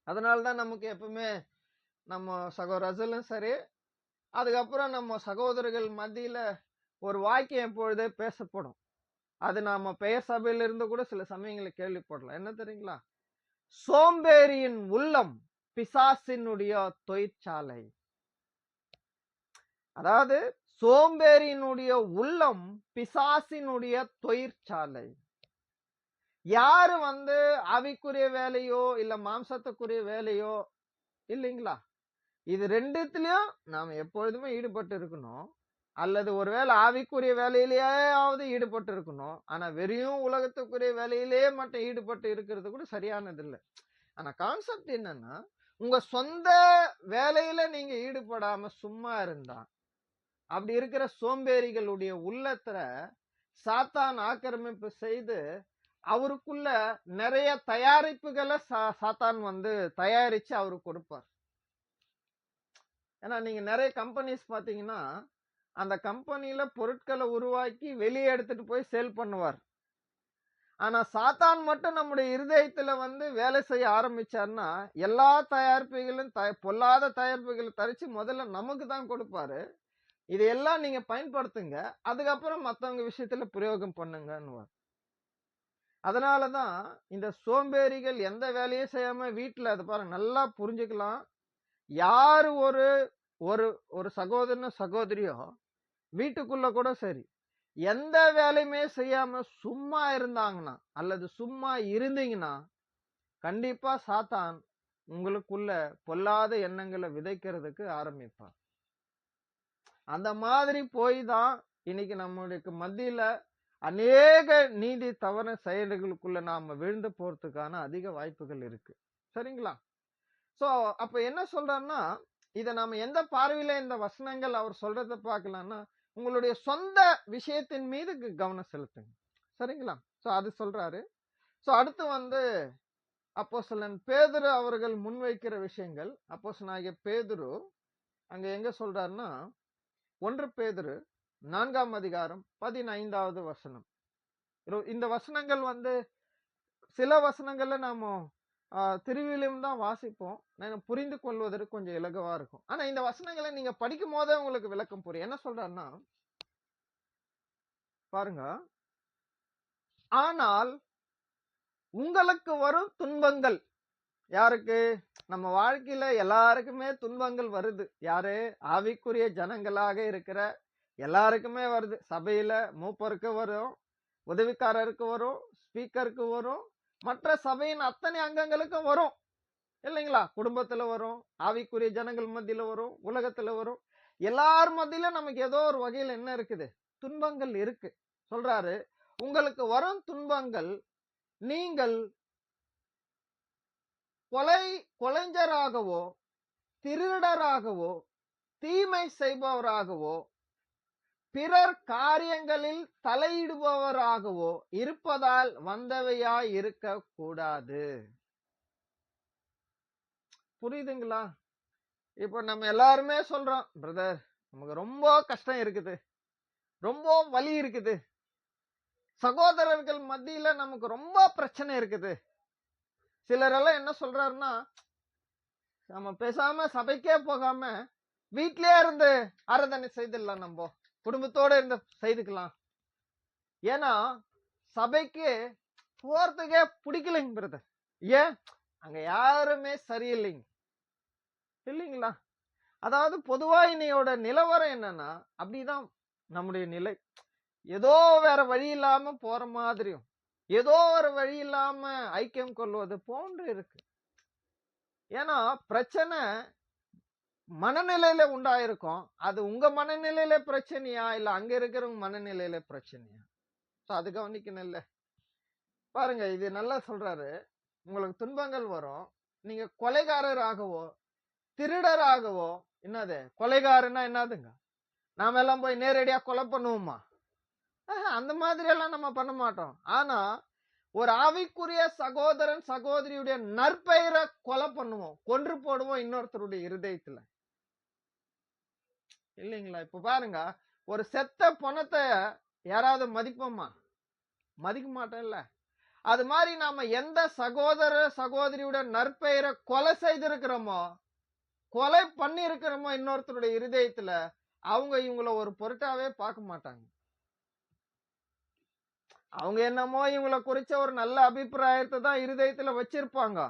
அதனாலதான் நமக்கு எப்பவுமே நம்ம சகோதரர்களும் சரி, அதுக்கப்புறம் நம்ம சகோதரர்கள் மத்தியில ஒரு வாக்கியம் எப்பொழுதே பேசப்படும். அது நாம பெயர் சபையில இருந்து கூட சில சமயங்களை கேள்விப்படலாம். என்ன தெரியுங்களா? சோம்பேறியின் உள்ளம் பிசாசினுடைய தொழிற்சாலை. அதாவது சோம்பேறியினுடைய உள்ளம் பிசாசினுடைய தொழிற்சாலை. யாரு ஆவிக்குரிய வேலையோ இல்ல மாம்சத்துக்குரிய வேலையோ இல்லைங்களா, இது ரெண்டுத்திலயும் நாம எப்பொழுதுமே ஈடுபட்டு இருக்கணும். அல்லது ஒருவேளை ஆவிக்குரிய வேலையிலேயாவது ஈடுபட்டு இருக்கணும். ஆனா வெறியும் உலகத்துக்குரிய வேலையிலேயே மட்டும் ஈடுபட்டு இருக்கிறது கூட சரியானது இல்லை. ஆனா கான்செப்ட் என்னன்னா, உங்க சொந்த வேலையில நீங்க ஈடுபடாம சும்மா இருந்தா, அப்படி இருக்கிற சோம்பேறிகளுடைய உள்ளத்துல சாத்தான் ஆக்கிரமிப்பு செய்து அவருக்குள்ள நிறைய தயாரிப்புகளை சாத்தான் தயாரிச்சு அவருக்கு கொடுப்பார். ஏன்னா நீங்க நிறைய கம்பெனிஸ் பாத்தீங்கன்னா, அந்த கம்பெனில பொருட்களை உருவாக்கி வெளியே எடுத்துட்டு போய் சேல் பண்ணுவார். ஆனா சாத்தான் மட்டும் நம்முடைய இருதயத்துல வேலை செய்ய ஆரம்பிச்சார்னா, எல்லா தயாரிப்புகளும் பொல்லாத தயாரிப்புகளை தரிச்சு முதல்ல நமக்கு தான் கொடுப்பாரு. இதையெல்லாம் நீங்க பயன்படுத்துங்க, அதுக்கப்புறம் மத்தவங்க விஷயத்துல பிரயோகம் பண்ணுங்கன்னுவார். அதனாலதான் இந்த சோம்பேறிகள் எந்த வேலையும் செய்யாம வீட்டுல, அது பாருங்க நல்லா புரிஞ்சுக்கலாம். யாரு ஒரு ஒரு ஒரு சகோதரனோ சகோதரியோ வீட்டுக்குள்ள கூட சரி, எந்த வேலையுமே செய்யாம சும்மா இருந்தாங்கன்னா அல்லது சும்மா இருந்தீங்கன்னா, கண்டிப்பா சாத்தான் உங்களுக்குள்ள பொல்லாத எண்ணங்களை விதைக்கிறதுக்கு ஆரம்பிப்பான். அந்த மாதிரி போய் தான் இன்னைக்கு நம்மளுக்கு மத்தியில அநேக நீதி தவற செயல்களுக்குள்ள நாம விழுந்து போறதுக்கான அதிக வாய்ப்புகள் இருக்கு. சரிங்களா? சோ அப்ப என்ன சொல்றாருன்னா, இத நாம எந்த பார்வையில இந்த வசனங்கள் அவர் சொல்றத பார்க்கலாம்னா, உங்களுடைய சொந்த விஷயத்தின் மீது கவனம் செலுத்துங்க. சரிங்களா? சோ அது சொல்றாரு. சோ அடுத்து அப்போஸ்தலன் பேதுரு அவர்கள் முன்வைக்கிற விஷயங்கள். அப்போஸ்தலனாகிய பேதுரு அங்க எங்க சொல்றாருன்னா, 1 பேதுரு 4ஆம் அதிகாரம் 15வது வசனம். இந்த வசனங்கள் சில வசனங்கள்ல நாம திருவிழியும் தான் வாசிப்போம். புரிந்து கொள்வதற்கு கொஞ்சம் இலகுவா இருக்கும். ஆனா இந்த வசனங்களை நீங்க படிக்கும் போதே உங்களுக்கு விளக்கம் புரியும். என்ன சொல்றாருன்னா பாருங்க, ஆனால் உங்களுக்கு வரும் துன்பங்கள், யாருக்கு? நம்ம வாழ்க்கையில எல்லாருக்குமே துன்பங்கள் வருது. யாரு? ஆவிக்குரிய ஜனங்களாக இருக்கிற எல்லாருக்குமே வருது. சபையில மூப்பருக்கு வரும், உதவிக்காரருக்கு வரும், ஸ்பீக்கருக்கு வரும், மற்ற சபையின் அத்தனை அங்கங்களுக்கும் வரும் இல்லைங்களா? குடும்பத்துல வரும், ஆவிக்குரிய ஜனங்கள் மத்தியில வரும், உலகத்துல வரும். எல்லார் மத்தியில நமக்கு ஏதோ ஒரு வகையில் என்ன இருக்குது? துன்பங்கள் இருக்கு. சொல்றாரு, உங்களுக்கு வரும் துன்பங்கள் நீங்கள் கொலைஞராகவோ, திருடராகவோ, தீமை செய்பவராகவோ, பிறர் காரியங்களில் தலையிடுபவராகவோ இருப்பதால் வந்தவையாய் இருக்க கூடாது. புரியுதுங்களா? இப்ப நம்ம எல்லாருமே சொல்றோம், பிரதர் நமக்கு ரொம்ப கஷ்டம் இருக்குது, ரொம்ப வலி இருக்குது, சகோதரர்கள் மத்தியில நமக்கு ரொம்ப பிரச்சனை இருக்குது. சிலரெல்லாம் என்ன சொல்றாருன்னா, நம்ம பேசாம சபைக்கே போகாம வீட்லயே இருந்து ஆராதனை செய்திடலாம், நம்ம குடும்பத்தோட இருந்து செய்துக்கலாம். ஏன்னா சபைக்கு போறதுக்கே பிடிக்கலைங்க பிரதர். ஏன்? அங்க யாருமே சரியில்லைங்க இல்லைங்களா? அதாவது பொதுவா இன்னையோட நிலவரம் என்னன்னா, அப்படிதான் நம்முடைய நிலை. ஏதோ வேற வழி இல்லாம போற மாதிரியும், ஏதோ ஒரு வழி இல்லாம ஐக்கியம் கொள்வது போன்று இருக்கு. ஏன்னா பிரச்சனை மனநிலையில உண்டாயிருக்கும். அது உங்க மனநிலையில பிரச்சனையா இல்ல அங்க இருக்கிறவங்க மனநிலையில பிரச்சனையா? அது கவனிக்கணும் இல்ல. பாருங்க, இது நல்லா சொல்றாரு, உங்களுக்கு துன்பங்கள் வரும், நீங்க கொலைகாரராகவோ திருடராகவோ. என்னது கொலைகாரன்னா? என்னதுங்க? நாம எல்லாம் போய் நேரடியா கொலை பண்ணுவோமா? அந்த மாதிரி எல்லாம் நம்ம பண்ண மாட்டோம். ஆனா ஒரு ஆவிக்குரிய சகோதரன் சகோதரியுடைய நற்பெயரை கொலை பண்ணுவோம், கொன்று போடுவோம் இன்னொருத்தருடைய இருதயத்துல இல்லைங்களா? இப்ப பாருங்க, ஒரு செத்த பணத்தை யாராவது மதிப்போமா? மதிக்க மாட்டோம்ல. அது மாதிரி நாம எந்த சகோதர சகோதரியோட நற்பெயரை கொலை செய்திருக்கிறோமோ, கொலை பண்ணி இருக்கிறோமோ இன்னொருத்தருடைய இருதயத்துல, அவங்க இவங்கள ஒரு பொருட்டாவே பார்க்க மாட்டாங்க. அவங்க என்னமோ இவங்கள குறிச்ச ஒரு நல்ல அபிப்பிராயத்தை தான் இருதயத்துல வச்சிருப்பாங்க.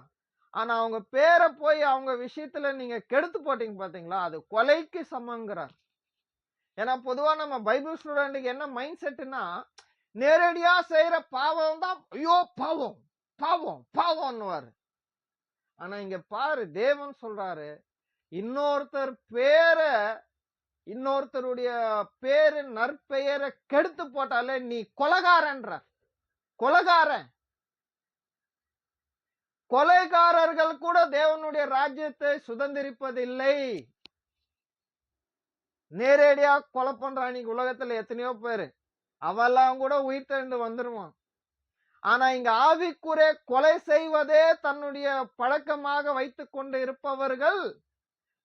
ஆனா அவங்க பேரை போய் அவங்க விஷயத்துல நீங்க கெடுத்து போட்டீங்க பாத்தீங்களா, அது கொலைக்கு சமங்கிறார். ஏன்னா பொதுவா நம்ம பைபிள் ஸ்டூடெண்ட்டுக்கு என்ன மைண்ட் செட்னா, நேரடியா செய்யற பாவம் தான் ஐயோ பாவம் பாவம் பாவம்னுவாரு. ஆனா இங்க பாரு, தேவன் சொல்றாரு, இன்னொருத்தருடைய பேரு நற்பெயரை கெடுத்து போட்டாலே நீ கொலைகாரன்ற. கொலைகாரன், கொலைகாரர்கள் கூட தேவனுடைய ராஜ்யத்தை சுதந்திரிப்பதில்லை. நேரடியா கொலை பண்றான் உலகத்துல எத்தனையோ பேரு, அவெல்லாம் கூட உயிர் தெழுந்து வந்துருவான். ஆனா இங்க ஆவிக்குரிய கொலை செய்வதே தன்னுடைய பழக்கமாக வைத்துக் கொண்டு இருப்பவர்கள்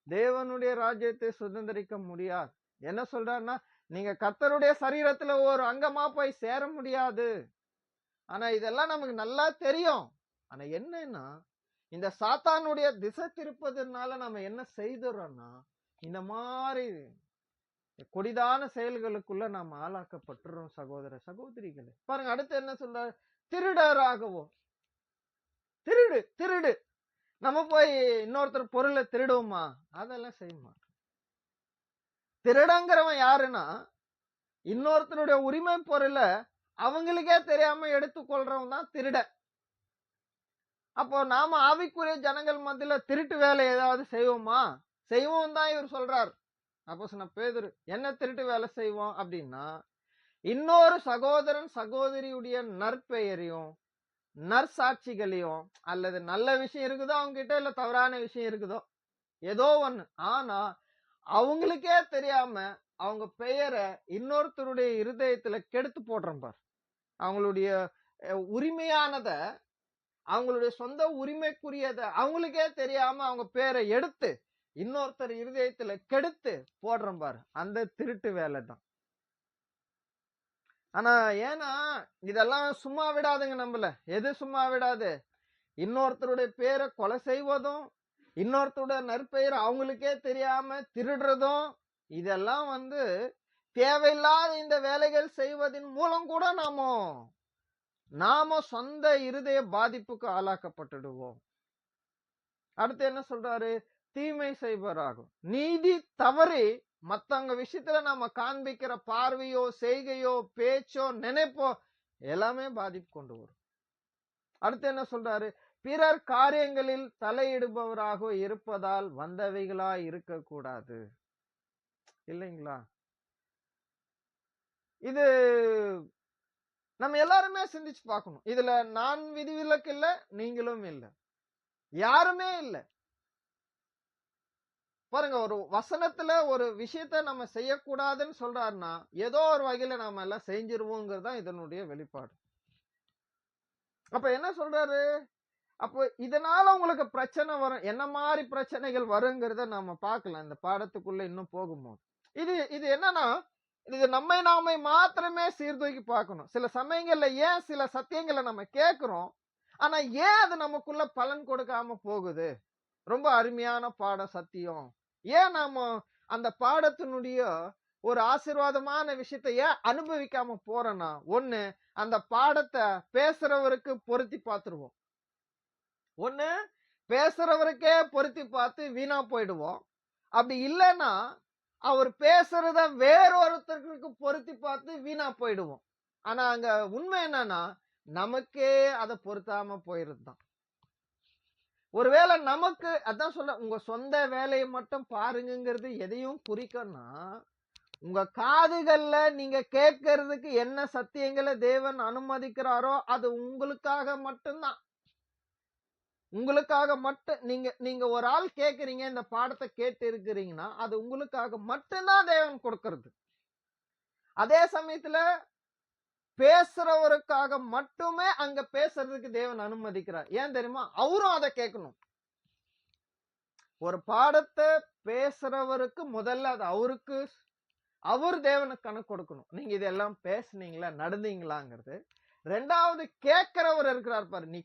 தேவனுடைய ராஜ்யத்தை சுதந்திரிக்க முடியாது. என்ன சொல்றாருன்னா, நீங்க கர்த்தருடைய சரீரத்துல ஒரு அங்கமா போய் சேர முடியாது. ஆனா இதெல்லாம் நமக்கு நல்லா தெரியும். ஆனா என்னன்னா, இந்த சாத்தானுடைய திசை திருப்பதுனால நம்ம என்ன செய்துறோம்னா, இந்த மாதிரி கொடிதான செயல்களுக்குள்ள நாம் ஆளாக்கப்பட்டுறோம் சகோதர சகோதரிகளே. பாருங்க, அடுத்து என்ன சொல்றாரு? திருடராகவோ. திருடு திருடு. நம்ம போய் இன்னொருத்தர் பொருளை திருடுவோமா? அதெல்லாம் செய்ய மாட்டோம். திருடங்கிறவன் யாருன்னா, இன்னொருத்தருடைய உரிமை பொருளை அவங்களுக்கே தெரியாம எடுத்துக்கொள்றவன் தான் திருட. அப்போ நாம ஆவிக்குரிய ஜனங்கள் மத்தியில திருட்டு வேலை ஏதாவது செய்வோமா? செய்வோம் தான் இவர் சொல்றார். அப்போஸ்தலன் பேதுரு. என்ன திருட்டு வேலை செய்வோம் அப்படின்னா, இன்னொரு சகோதரன் சகோதரியுடைய நற்பெயரையும் நற்சாட்சிகளையும், அல்லது நல்ல விஷயம் இருக்குதோ அவங்க கிட்ட, இல்ல தவறான விஷயம் இருக்குதோ ஏதோ ஒண்ணு, ஆனா அவங்களுக்கே தெரியாம அவங்க பெயரை இன்னொருத்தருடைய இருதயத்துல கெடுத்து போடுறோம் பார். அவங்களுடைய உரிமையானத, அவங்களுடைய சொந்த உரிமைக்குரியத அவங்களுக்கே தெரியாம அவங்க பேரை எடுத்து இன்னொருத்தர் இருதயத்துல கெடுத்து போடுறோம் பாரு, அந்த திருட்டு வேலை தான். ஆனா ஏன்னா இதெல்லாம் சும்மா விடாதுங்க நம்மள. எது சும்மா விடாது? இன்னொருத்தருடைய பேரை கொலை செய்வதும், இன்னொருத்தருடைய நற்பெயர் அவங்களுக்கே தெரியாம திருடுறதும், இதெல்லாம் தேவையில்லாத இந்த வேலைகள் செய்வதின் மூலம் கூட நாம சொந்த இருதய பாதிப்புக்கு ஆளாக்கப்பட்டுடுவோம். அடுத்து என்ன சொல்றாரு? தீமை செய்பவராகும். நீதி தவறி மத்தவங்க விஷயத்துல நாம காண்பிக்கிற பார்வையோ, செய்கையோ, பேச்சோ, நினைப்போ எல்லாமே பாதிப்பு கொண்டு வரும். அடுத்து என்ன சொல்றாரு? பிறர் காரியங்களில் தலையிடுபவராக இருப்பதால் வந்தவைகளா இருக்கக்கூடாது. இல்லைங்களா? இது நம்ம எல்லாருமே சிந்திச்சு பார்க்கணும். இதுல நான் விதிவிலக்கு இல்ல, நீங்களும் இல்ல, யாருமே இல்ல. பாருங்க, ஒரு வசனத்துல ஒரு விஷயத்த நம்ம செய்யக்கூடாதுன்னு சொல்றாருன்னா ஏதோ ஒரு வகையில நாம எல்லாம் செஞ்சிருவோங்கிறது தான் இதனுடைய வெளிப்பாடு. அப்ப என்ன சொல்றாரு? அப்போ இதனால உங்களுக்கு பிரச்சனை வரும், என்ன மாதிரி பிரச்சனைகள் வருங்கிறத நாம பார்க்கலாம் இந்த பாடத்துக்குள்ள இன்னும் போகும்போது. இது இது என்னன்னா, இது நம்மை நாமே மாத்திரமே சீர்தூக்கி பார்க்கணும். சில சமயங்கள்ல ஏன் சில சத்தியங்களை நம்ம கேட்கிறோம், ஆனா ஏன் அது நமக்குள்ள பலன் கொடுக்காம போகுது? ரொம்ப அருமையான பாடம் சத்தியம். ஏன் நாம அந்த பாடத்தினுடைய ஒரு ஆசீர்வாதமான விஷயத்தை ஏன் அனுபவிக்காம போறோம்னா, ஒண்ணு அந்த பாடத்தை பேசுறவருக்கு பொருத்தி பார்த்துருவோம். ஒண்ணு பேசுறவருக்கே பொருத்தி பார்த்து வீணா போயிடுவோம். அப்படி இல்லைன்னா அவர் பேசுறத வேறொருத்தருக்கு பொருத்தி பார்த்து வீணா போயிடுவோம். ஆனா அங்க உண்மை என்னன்னா, நமக்கே அதை பொருத்தாம போயிருதுதான். ஒருவேளை நமக்கு அதான் சொல்ல, உங்க சொந்த வேலையை மட்டும் பாருங்கிறது எதையும் குறிக்கன்னா, உங்க காதுகள்ல நீங்க கேட்கறதுக்கு என்ன சத்தியங்களை தேவன் அனுமதிக்கிறாரோ அது உங்களுக்காக மட்டும்தான். உங்களுக்காக மட்டும் நீங்க ஒரு ஆள் கேட்கறீங்க, இந்த பாடத்தை கேட்டு இருக்கிறீங்கன்னா அது உங்களுக்காக மட்டும்தான் தேவன் கொடுக்கிறது. அதே சமயத்துல பேசுறவருக்காக மட்டுமே அங்க பேசுறதுக்கு தேவன் அனுமதிக்கிறார். ஏன் தெரியுமா? அவரும் அதை கேட்கணும். ஒரு பாடத்தை பேசுறவருக்கு முதல்ல அது அவர் தேவனுக்கு கணக்கு கொடுக்கணும். நீங்க இதெல்லாம் பேசுனீங்களா, நடந்தீங்களாங்கிறது. ரெண்டாவது கேட்கிறவர் இருக்கிறார் பாரு, நீ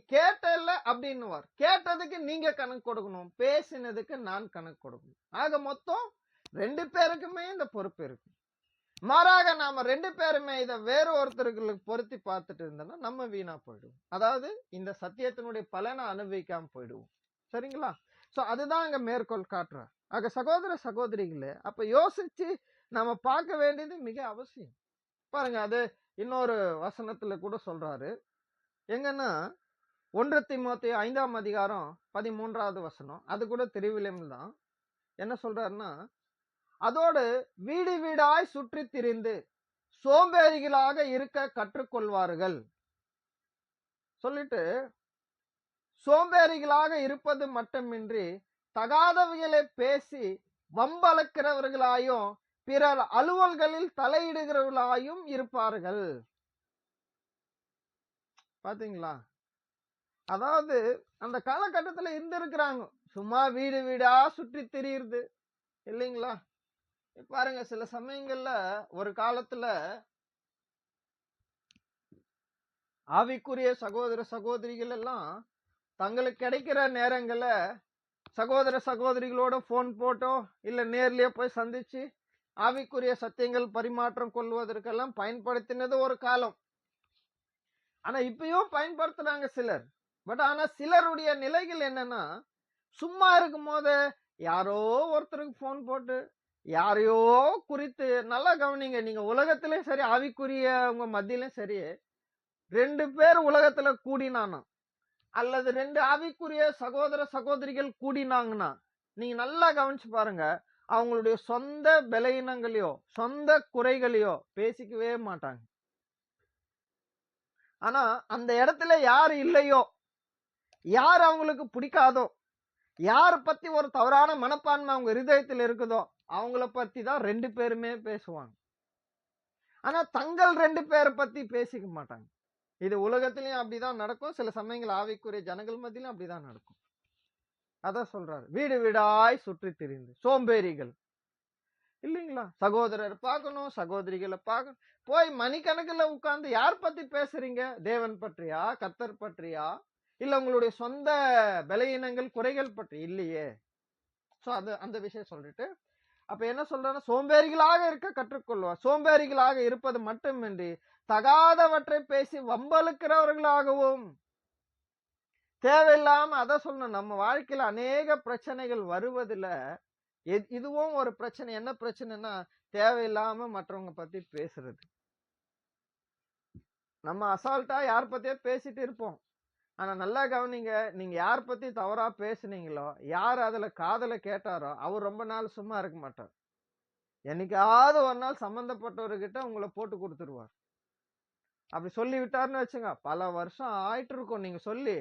கேட்ட அப்படின்னுவார். கேட்டதுக்கு நீங்க கணக்கு கொடுக்கணும், பேசினதுக்கு நான் கணக்கு கொடுக்கணும். ஆக மொத்தம் 2 பேருக்குமே இந்த பொறுப்பு இருக்கு. மாறாக நாம 2 பேருமே இதை வேறு ஒருத்தருக்கு பொருத்தி பார்த்துட்டு இருந்தோம்னா நம்ம வீணா போயிடுவோம். அதாவது இந்த சத்தியத்தினுடைய பலனை அனுபவிக்காம போயிடுவோம். சரிங்களா? சோ அதுதான் அங்க மேற்கோள் காட்டுறார். ஆக சகோதர சகோதரிகளே, அப்ப யோசிச்சு நம்ம பார்க்க வேண்டியது மிக அவசியம். பாருங்க, அது இன்னொரு வசனத்துல கூட சொல்றாரு. எங்கன்னா 1 தீமோத்தேயு 5ஆம் அதிகாரம் 13வது வசனம். அது கூட திருவிழியம் தான். என்ன சொல்றாருன்னா, அதோடு வீடு வீடாய் சுற்றி திரிந்து சோம்பேறிகளாக இருக்க கற்றுக்கொள்வார்கள் சொல்லிட்டு, சோம்பேறிகளாக இருப்பது மட்டுமின்றி தகாதவைகளை பேசி வம்பளக்கிறவர்களாயும் பிறர் அலுவல்களில் தலையிடுகிறவர்களாயும் இருப்பார்கள். பாத்தீங்களா? அதாவது அந்த காலகட்டத்துல இருந்திருக்கிறாங்க, சும்மா வீடு வீடா சுற்றி திரியுது இல்லைங்களா? பாருங்க, சில சமயங்கள்ல ஒரு காலத்துல ஆவிக்குரிய சகோதர சகோதரிகள் எல்லாம் தங்களுக்கு கிடைக்கிற நேரங்கள்ல சகோதர சகோதரிகளோட போன் போட்டோ இல்ல நேர்லயே போய் சந்திச்சு ஆவிக்குரிய சத்தியங்கள் பரிமாற்றம் கொள்வதற்கெல்லாம் பயன்படுத்தினது ஒரு காலம். ஆனா இப்பயும் பயன்படுத்துறாங்க சிலர். பட் ஆனா சிலருடைய நிலைகள் என்னன்னா, சும்மா இருக்கும் போது யாரோ ஒருத்தருக்கு போன் போட்டு யாரையோ குறித்து, நல்லா கவனிங்க, நீங்க உலகத்திலயும் சரி ஆவிக்குரிய உங்க மத்தியிலும் சரி, 2 பேர் உலகத்துல கூடினானா அல்லது 2 ஆவிக்குரிய சகோதர சகோதரிகள் கூடினாங்கன்னா நீங்க நல்லா கவனிச்சு பாருங்க, அவங்களுடைய சொந்த பலவீனங்களையோ சொந்த குறைகளையோ பேசிக்கவே மாட்டாங்க. ஆனா அந்த இடத்துல யார் இல்லையோ, யார் அவங்களுக்கு பிடிக்காதோ, யார் பத்தி ஒரு தவறான மனப்பான்மை அவங்க இருதயத்தில் இருக்குதோ அவங்கள பத்தி தான் 2 பேருமே பேசுவாங்க. ஆனா தங்கள் 2 பேரை பத்தி பேசிக்க மாட்டாங்க. இது உலகத்திலயும் அப்படிதான் நடக்கும், சில சமயங்கள் ஆவிக்குரிய ஜனங்கள் மத்தியிலும் அப்படிதான் நடக்கும். அதான் சொல்றாரு, வீடு வீடாய் சுற்றி திரிந்து சோம்பேறிகள். இல்லைங்களா? சகோதரர் பார்க்கணும், சகோதரிகளை பார்க்கணும். போய் மணிக்கணக்குல உட்கார்ந்து யார் பத்தி பேசுறீங்க? தேவன் பற்றியா, கர்த்தர் பற்றியா, இல்ல உங்களுடைய சொந்த பலவீனங்கள் குறைகள் பற்றி இல்லையே. சோ அது அந்த விஷயம் சொல்லிட்டு அப்ப என்ன சொல்றாரு? சோம்பேறிகளாக இருக்க கற்றுக்கொள்வார். சோம்பேறிகளாக இருப்பது மட்டுமின்றி தகாதவற்றை பேசி வம்பளுக்கிறவர்களாகவும். தேவையில்லாம அத சொல்லணும். நம்ம வாழ்க்கையில அநேக பிரச்சனைகள் வருவதில்ல. இதுவும் ஒரு பிரச்சனை. என்ன பிரச்சனைன்னா, தேவையில்லாம மற்றவங்க பத்தி பேசுறது. நம்ம அசால்ட்டா யார் பத்தியோ பேசிட்டு இருப்போம். ஆனா நல்லா கவனிங்க, நீங்க யார் பத்தி தவறா பேசுனீங்களோ, யார் அதுல காதுல கேட்டாரோ, அவர் ரொம்ப நாள் சும்மா இருக்க மாட்டார். என்னைக்காவது ஒரு நாள் சம்பந்தப்பட்டவர்கிட்ட உங்களை போட்டு கொடுத்துருவார். அப்படி சொல்லி விட்டாருன்னு வச்சுங்க, பல வருஷம் ஆயிட்டு இருக்கும் நீங்க சொல்லி.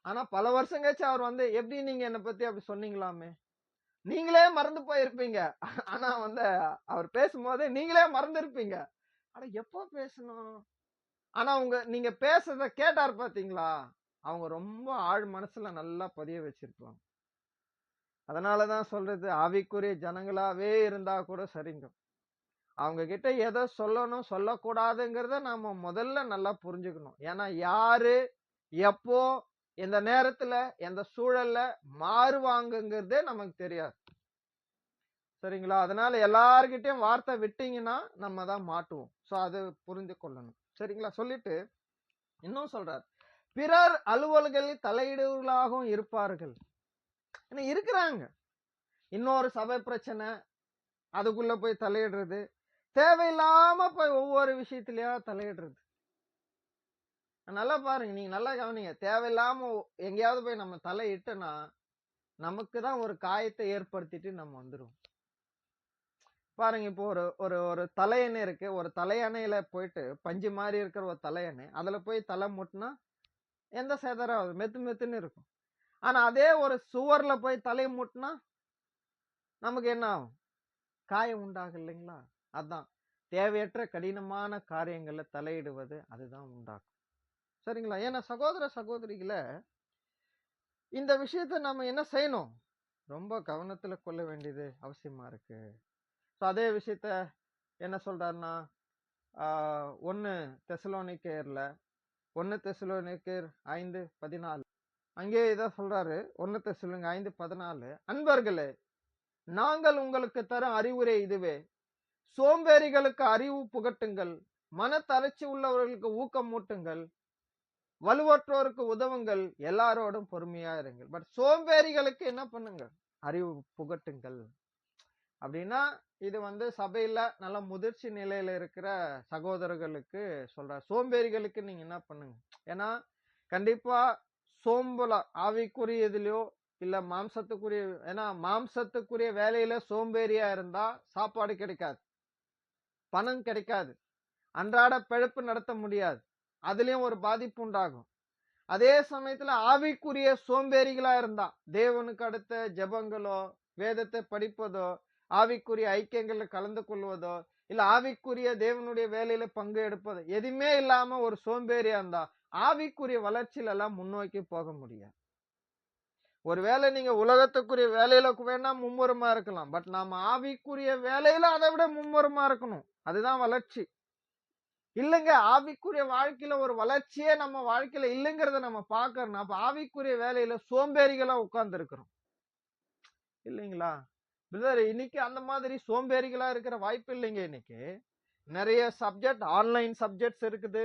ஆனா பல வருஷம் கழிச்சு அவர் வந்து, எப்படி நீங்க என்னை பத்தி அப்படி சொன்னீங்களாமே, நீங்களே மறந்து போயிருப்பீங்க. ஆனா வந்து அவர் பேசும்போது நீங்களே மறந்து இருப்பீங்க. அட எப்போ பேசணும்? ஆனா நீங்க பேசுறத கேட்டார் பாத்தீங்களா, அவங்க ரொம்ப ஆழ் மனசுல நல்லா பதிய வச்சிருப்பாங்க. அதனாலதான் சொல்றது, ஆவிக்குரிய ஜனங்களாவே இருந்தா கூட சரிங்க. அவங்க கிட்ட எதை சொல்லணும் சொல்லக்கூடாதுங்கிறத நாம முதல்ல நல்லா புரிஞ்சுக்கணும். ஏன்னா யாரு எப்போ எந்த நேரத்துல எந்த சூழல்ல மாறுவாங்கங்கிறதே நமக்கு தெரியாது. சரிங்களா? அதனால எல்லார்கிட்டயும் வார்த்தை விட்டீங்கன்னா நம்ம தான் மாட்டுவோம். சோ அது புரிந்து கொள்ளணும். சரிங்களா? சொல்லிட்டு இன்னும் சொல்றார், பிறர் அலுவல்களில் தலையிடுவர்களாகவும் இருப்பார்கள். இருக்கிறாங்க. இன்னொரு சபை பிரச்சனை, அதுக்குள்ள போய் தலையிடுறது, தேவையில்லாம போய் ஒவ்வொரு விஷயத்திலயா தலையிடுறது. நல்லா பாருங்க, நீங்க நல்லா கவனிங்க. தேவையில்லாம எங்கேயாவது போய் நம்ம தலையிட்டோம்னா நமக்கு தான் ஒரு காயத்தை ஏற்படுத்திட்டு நம்ம வந்துருவோம். பாருங்க, இப்போ ஒரு ஒரு ஒரு தலையணை இருக்கு. ஒரு தலையணையில போயிட்டு பஞ்சு மாதிரி இருக்கிற ஒரு தலையணை, அதுல போய் தலை முட்டினா எந்த சேதாரம் மெத்து மெத்துன்னு இருக்கும். ஆனா அதே ஒரு சுவர்ல போய் தலையை முட்டினா நமக்கு என்ன ஆகும்? காயம் உண்டாகும் இல்லைங்களா? அதான் தேவையற்ற கடினமான காரியங்கள்ல தலையிடுவது அதுதான் உண்டாகும். சரிங்களா? ஏன்னா சகோதர சகோதரிகளை இந்த விஷயத்த நம்ம என்ன செய்யணும்? ரொம்ப கவனத்துல கொள்ள வேண்டியது அவசியமா இருக்கு. அதே விஷயத்த என்ன சொல்றாருன்னா, 1 தெசலோனிக்கேயர்ல 1 தெசலோனிக்கேயர் 5:14 அங்கே இதான் சொல்றாரு. 1 தெசலோனிக்கேயர் 5:14 அன்பர்களே, நாங்கள் உங்களுக்கு தரும் அறிவுரை இதுவே, சோம்பேறிகளுக்கு அறிவு புகட்டுங்கள், மனத்தளர்ச்சி உள்ளவர்களுக்கு ஊக்கம் மூட்டுங்கள், வலுவற்றோருக்கு உதவுங்கள், எல்லாரோடும் பொறுமையா இருங்கள். பட் சோம்பேறிகளுக்கு என்ன பண்ணுங்க? அறிவு புகட்டுங்கள். அப்படின்னா இது வந்து சபையில நல்ல முதிர்ச்சி நிலையில இருக்கிற சகோதரர்களுக்கு சொல்ற. சோம்பேறிகளுக்கு நீங்க என்ன பண்ணுங்க? ஏன்னா கண்டிப்பா சோம்பல ஆவிக்குரியதுலயோ இல்ல மாம்சத்துக்குரிய, ஏன்னா மாம்சத்துக்குரிய வேலையில சோம்பேறியா இருந்தா சாப்பாடு கிடைக்காது, பணம் கிடைக்காது, அன்றாட பிழைப்பு நடத்த முடியாது, அதுலயும் ஒரு பாதிப்பு உண்டாகும். அதே சமயத்துல ஆவிக்குரிய சோம்பேறிகளா இருந்தா தேவனுக்கு அடுத்த ஜெபங்களோ வேதத்தை படிப்பதோ ஆவிக்குரிய ஐக்கியங்கள்ல கலந்து கொள்வதோ இல்ல ஆவிக்குரிய தேவனுடைய வேலையில பங்கு எடுப்பதோ எதுவுமே இல்லாம ஒரு சோம்பேறியா இருந்தா ஆவிக்குரிய வளர்ச்சியில எல்லாம் முன்னோக்கி போக முடியாது. ஒருவேளை நீங்க உலகத்துக்குரிய வேலையில வேணா மும்முரமா இருக்கலாம், பட் நாம ஆவிக்குரிய வேலையில அதை விட மும்முரமா இருக்கணும். அதுதான் வளர்ச்சி. இல்லைங்க, ஆவிக்குரிய வாழ்க்கையில ஒரு வளர்ச்சியே நம்ம வாழ்க்கையில இல்லைங்கிறத நம்ம பாக்கறோம். அப்ப ஆவிக்குரிய வேலையில சோம்பேறிகளா உட்கார்ந்து இருக்கிறோம் இல்லைங்களா? பிரதர், இன்னைக்கு அந்த மாதிரி சோம்பேறிகளா இருக்கிற வாய்ப்பு இல்லைங்க. இன்னைக்கு நிறைய சப்ஜெக்ட், ஆன்லைன் சப்ஜெக்ட்ஸ் இருக்குது,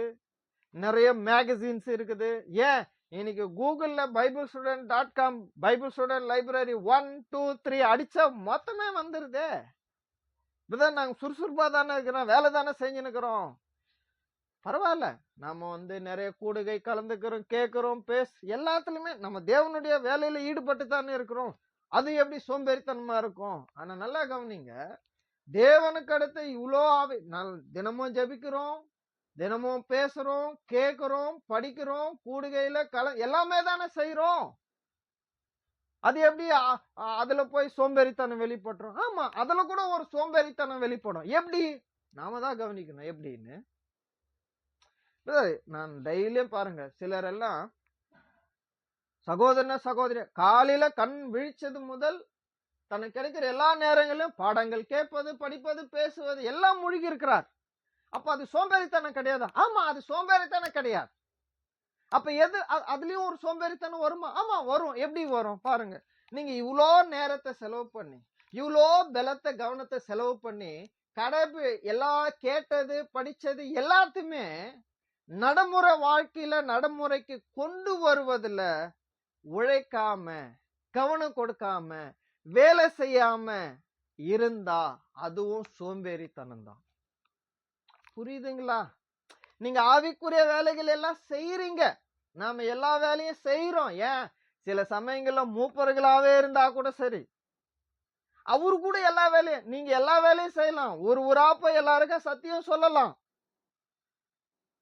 நிறைய மேகசின்ஸ் இருக்குது. ஏன் இன்னைக்கு கூகுள்ல BibleStudent.com பைபிள் ஸ்டூடெண்ட் லைப்ரரி 1, 2, 3 அடிச்சா மொத்தமே வந்துருதே. பிரதர், நாங்க சுறுசுறுப்பா தானே இருக்கிறோம், வேலை தானே செஞ்சுன்னு பரவாயில்ல. நம்ம வந்து நிறைய கூடுகை கலந்துக்கிறோம், கேட்கிறோம், எல்லாத்துலயுமே நம்ம தேவனுடைய வேலையில ஈடுபட்டு தானே இருக்கிறோம். அது எப்படி சோம்பேறித்தனமா இருக்கும்? ஆனா நல்லா கவனிங்க, தேவனுக்கு அடுத்து இவ்வளோ தினமும் ஜெபிக்கிறோம், தினமும் பேசுறோம், கேட்கிறோம், படிக்கிறோம், கூடுகையில எல்லாமே தானே செய்யறோம். அது எப்படி அதுல போய் சோம்பேறித்தனம் வெளிப்பட்டுரும்? ஆமா, அதுல கூட ஒரு சோம்பேறித்தனம் வெளிப்படும். எப்படி? நாம தான் கவனிக்கணும் எப்படின்னு. நான் டெய்லியும் பாருங்க, சிலர் எல்லாம் சகோதரன சகோதரி காலையில கண் விழிச்சது முதல் தனக்கு கிடைக்கிற எல்லா நேரங்களிலும் பாடங்கள் கேட்பது, படிப்பது, பேசுவது எல்லாம் மூழ்கி இருக்கிறார். அப்ப அது சோம்பேறித்தனம் கிடையாதா? ஆமா, அது சோம்பேறித்தனம் கிடையாது. அப்ப எது அதுலயும் ஒரு சோம்பேறித்தனம் வருமா? ஆமா வரும். எப்படி வரும் பாருங்க. நீங்க இவ்ளோ நேரத்தை செலவு பண்ணி, இவ்ளோ பலத்தை கவனத்தை செலவு பண்ணி, எல்லாம் கேட்டது படிச்சது எல்லாத்தையுமே நடைமுறை வாழ்க்கையில நடைமுறைக்கு கொண்டு வருவதுல உழைக்காம, கவனம் கொடுக்காம, வேலை செய்யாம இருந்தா அதுவும் சோம்பேறித்தனம் தான். புரியுதுங்களா? நீங்க ஆவிக்குரிய வேலைகள் எல்லாம் செய்யறீங்க. நாம எல்லா வேலையும் செய்யறோம். ஏன் சில சமயங்கள்ல மூப்பர்களாவே இருந்தா கூட சரி, அவரு கூட எல்லா வேலையும் நீங்க எல்லா வேலையும் செய்யலாம். ஒரு ஊரா போய் எல்லாருக்கும் சத்தியம் சொல்லலாம்.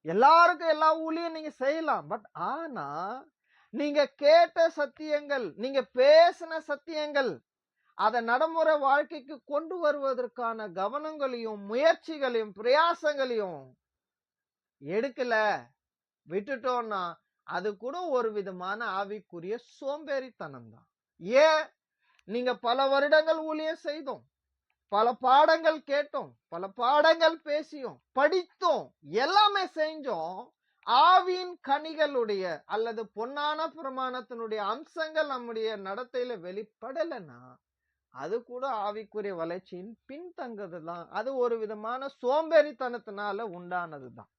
எல்லாருக்கும் எல்லா ஊழியும் நீங்க செய்யலாம். பட் ஆனா நீங்க கேட்ட சத்தியங்கள், நீங்க பேசின சத்தியங்கள், அதை நடைமுறை வாழ்க்கைக்கு கொண்டு வருவதற்கான கவனங்களையும் முயற்சிகளையும் பிரயாசங்களையும் எடுக்கல, விட்டுட்டோம்னா அது கூட ஒரு விதமான ஆவிக்குரிய சோம்பேறித்தனம் தான். ஏன்? நீங்க பல வருடங்கள் ஊழியம் செய்தோம், பல பாடங்கள் கேட்டோம், பல பாடங்கள் பேசியும் படித்தோம், எல்லாமே செஞ்சோம். ஆவியின் கனிகளுடைய அல்லது பொன்னான பிரமாணத்தினுடைய அம்சங்கள் நம்முடைய நடத்தையில வெளிப்படலைன்னா அது கூட ஆவிக்குரிய வளர்ச்சியின் பின்தங்குதுதான். அது ஒரு விதமான சோம்பேறித்தனத்தினால உண்டானதுதான்.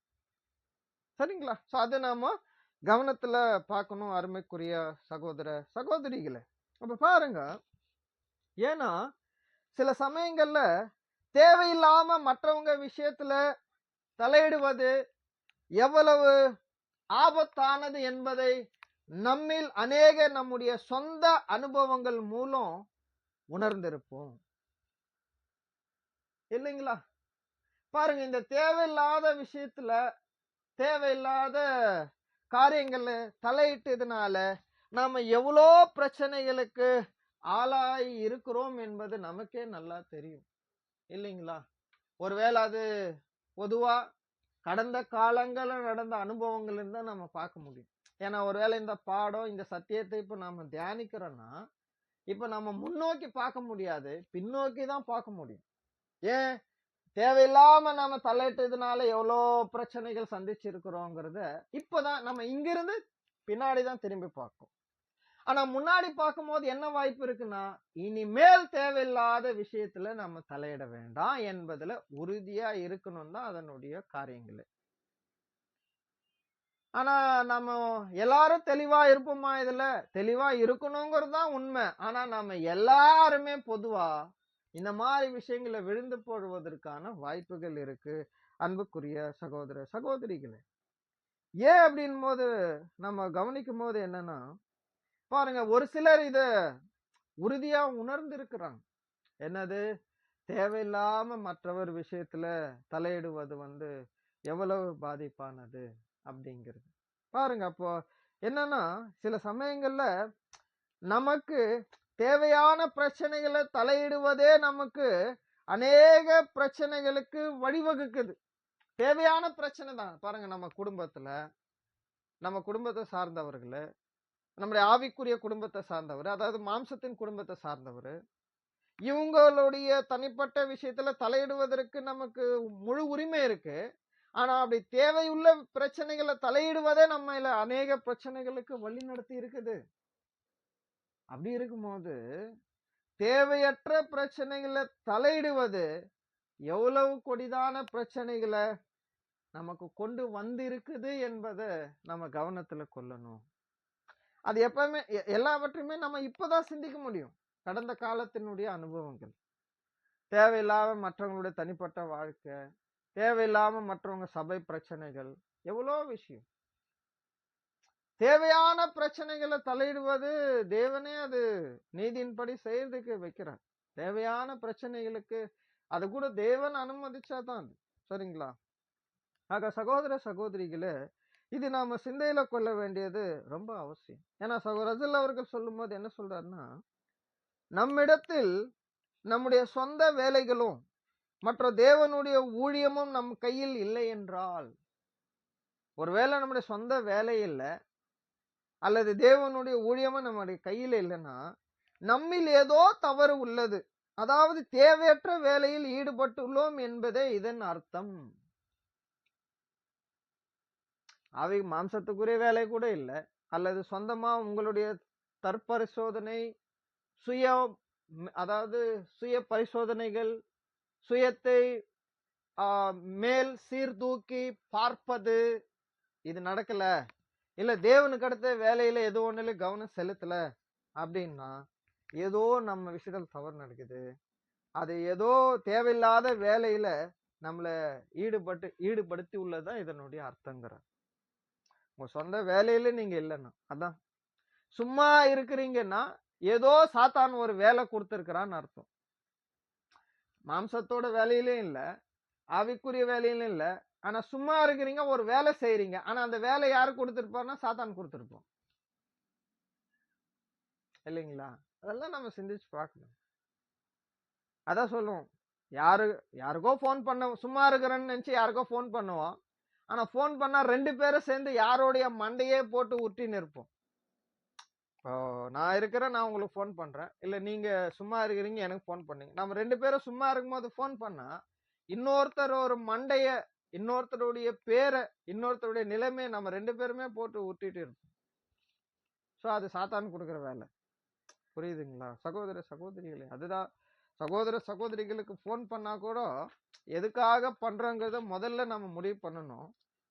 சரிங்களா? சோ அது நாம கவனத்துல பார்க்கணும் அருமைக்குரிய சகோதர சகோதரிகளே. அப்ப பாருங்க, ஏன்னா சில சமயங்கள்ல தேவையில்லாம மற்றவங்க விஷயத்துல தலையிடுவது எவ்வளவு ஆபத்தானது என்பதை நம்மில் அநேக நம்முடைய சொந்த அனுபவங்கள் மூலம் உணர்ந்திருப்போம் இல்லைங்களா? பாருங்க, இந்த தேவையில்லாத விஷயத்துல தேவையில்லாத காரியங்கள்ல தலையிட்டதுனால நாம எவ்வளோ பிரச்சனைகளுக்கு ஆளாகி இருக்கிறோம் என்பது நமக்கே நல்லா தெரியும் இல்லைங்களா? ஒருவேளை அது பொதுவா கடந்த காலங்கள்ல நடந்த அனுபவங்கள் இருந்தா நம்ம பார்க்க முடியும். ஏன்னா ஒருவேளை இந்த பாடம் இந்த சத்தியத்தை இப்ப நாம தியானிக்கிறோம்னா இப்ப நம்ம முன்னோக்கி பார்க்க முடியாது, பின்னோக்கி தான் பார்க்க முடியும். ஏன்? தேவையில்லாம நாம தலையிட்டதுனால எவ்வளோ பிரச்சனைகள் சந்திச்சிருக்கிறோங்கிறத இப்பதான் நம்ம இங்கிருந்து பின்னாடிதான் திரும்பி பார்க்கும். ஆனா முன்னாடி பார்க்கும் போது என்ன வாய்ப்பு இருக்குன்னா, இனிமேல் தேவையில்லாத விஷயத்துல நம்ம தலையிட வேண்டாம் என்பதுல உறுதியா இருக்கணும் தான் அதனுடைய காரியங்கள். ஆனா நம்ம எல்லாரும் தெளிவா இருப்போமா? இதுல தெளிவா இருக்கணுங்கிறது தான் உண்மை. ஆனா நம்ம எல்லாருமே பொதுவா இந்த மாதிரி விஷயங்களை விழுந்து போடுவதற்கான வாய்ப்புகள் இருக்கு அன்புக்குரிய சகோதர சகோதரிகளே. ஏன் அப்படின் போது நம்ம கவனிக்கும் போது என்னன்னா, பாருங்க, ஒரு சிலர் இத உறுதியா உணர்ந்து இருக்கிறாங்க. என்னது? தேவையில்லாம மற்றவர் விஷயத்துல தலையிடுவது எவ்வளவு பாதிப்பானது அப்படிங்கிறது. பாருங்க, அப்போ என்னன்னா சில சமயங்கள்ல நமக்கு தேவையான பிரச்சனைகளை தலையிடுவதே நமக்கு அநேக பிரச்சனைகளுக்கு வழிவகுக்குது. தேவையான பிரச்சனை தான். பாருங்க, நம்ம குடும்பத்தை சார்ந்தவர்கள், நம்முடைய ஆவிக்குரிய குடும்பத்தை சார்ந்தவர், அதாவது மாம்சத்தின் குடும்பத்தை சார்ந்தவர், இவங்களுடைய தனிப்பட்ட விஷயத்துல தலையிடுவதற்கு நமக்கு முழு உரிமை இருக்கு. ஆனா அப்படி தேவையுள்ள பிரச்சனைகளை தலையிடுவதே நம்ம அநேக பிரச்சனைகளுக்கு வழி நடத்தி இருக்குது. அப்படி இருக்கும்போது தேவையற்ற பிரச்சனைகளை தலையிடுவது எவ்வளவு கொடிதான பிரச்சனைகளை நமக்கு கொண்டு இருக்குது என்பதை நம்ம கவனத்துல கொள்ளணும். அது எப்பவுமே எல்லாவற்றையுமே நம்ம இப்பதான் சிந்திக்க முடியும். கடந்த காலத்தினுடைய அனுபவங்கள், தேவையில்லாம மற்றவங்களுடைய தனிப்பட்ட வாழ்க்கை, தேவையில்லாம மற்றவங்க சபை பிரச்சனைகள், எவ்வளோ விஷயம். தேவையான பிரச்சனைகளை தலையிடுவது தேவனே அது நீதியின்படி செய்யறதுக்கு வைக்கிறார். தேவையான பிரச்சனைகளுக்கு அது கூட தேவன் அனுமதிச்சாதான் அது. சரிங்களா? ஆக சகோதர சகோதரிகளே, இது நாம சிந்தையில கொள்ள வேண்டியது ரொம்ப அவசியம். ஏன்னா ரசல் அவர்கள் சொல்லும் போது என்ன சொல்றாருன்னா, நம்மிடத்தில் நம்முடைய சொந்த வேலைகளும் மற்ற தேவனுடைய ஊழியமும் நம் கையில் இல்லை என்றால், ஒருவேளை நம்முடைய சொந்த வேலை இல்லை அல்லது தேவனுடைய ஊழியமும் நம்முடைய கையில இல்லைன்னா நம்மில் ஏதோ தவறு உள்ளது, அதாவது தேவையற்ற வேலையில் ஈடுபட்டுள்ளோம் என்பதே இதன் அர்த்தம். அவை மாம்சத்துக்குரிய வேலை கூட இல்லை, அல்லது சொந்தமா உங்களுடைய தற்பரிசோதனை, சுய அதாவது சுய பரிசோதனைகள், சுயத்தை மேல் சீர்தூக்கி பார்ப்பது, இது நடக்கல, இல்ல தேவனுக்கு அடுத்த வேலையில எது ஒண்ணுல கவனம் செலுத்தல அப்படின்னா ஏதோ நம்ம விஷயத்தில் தவறு நடக்குது. அது ஏதோ தேவையில்லாத வேலையில நம்மள ஈடுபடுத்தி உள்ளதுதான் இதனுடைய அர்த்தங்கிற. உங்க சொந்த வேலையில நீங்க இல்லைன்னா, அதான் சும்மா இருக்கிறீங்கன்னா ஏதோ சாத்தான் ஒரு வேலை கொடுத்திருக்கிறான்னு அர்த்தம். மாம்சத்தோட வேலையிலும் இல்ல, ஆவிக்குரிய வேலையிலும் இல்ல, ஆனா சும்மா இருக்கிறீங்க, ஒரு வேலை செய்யறீங்க. ஆனா அந்த வேலை யாரு கொடுத்திருப்பாருன்னா சாத்தான் கொடுத்திருப்போம் இல்லைங்களா? அதெல்லாம் நம்ம சிந்திச்சு பார்க்கணும். அதான் சொல்லுவோம், யாருக்கோ போன் பண்ண, சும்மா இருக்கிறேன்னு நினைச்சு யாருக்கோ போன் பண்ணுவோம். ஆனா போன் பண்ணா 2 பேரும் சேர்ந்து யாரோடைய மண்டையே போட்டு உருட்டின்னு இருப்போம். நான் இருக்கிறேன், நான் உங்களுக்கு போன் பண்றேன், இல்ல நீங்க சும்மா இருக்கிறீங்க எனக்கு போன் பண்ணீங்க. நம்ம 2 பேரும் சும்மா இருக்கும்போது போன் பண்ணா இன்னொருத்தர் ஒரு மண்டைய, இன்னொருத்தருடைய பேரை, இன்னொருத்தருடைய நிலைமையை நம்ம 2 பேருமே போட்டு உருட்டிட்டு இருப்போம். சோ அது சாத்தான் கொடுக்குற வேலை. புரியுதுங்களா சகோதர சகோதரிகளே? அதுதான் சகோதர சகோதரிகளுக்கு போன் பண்ணா கூட எதுக்காக பண்றோங்கிறத முதல்ல நம்ம முடிவு பண்ணணும்.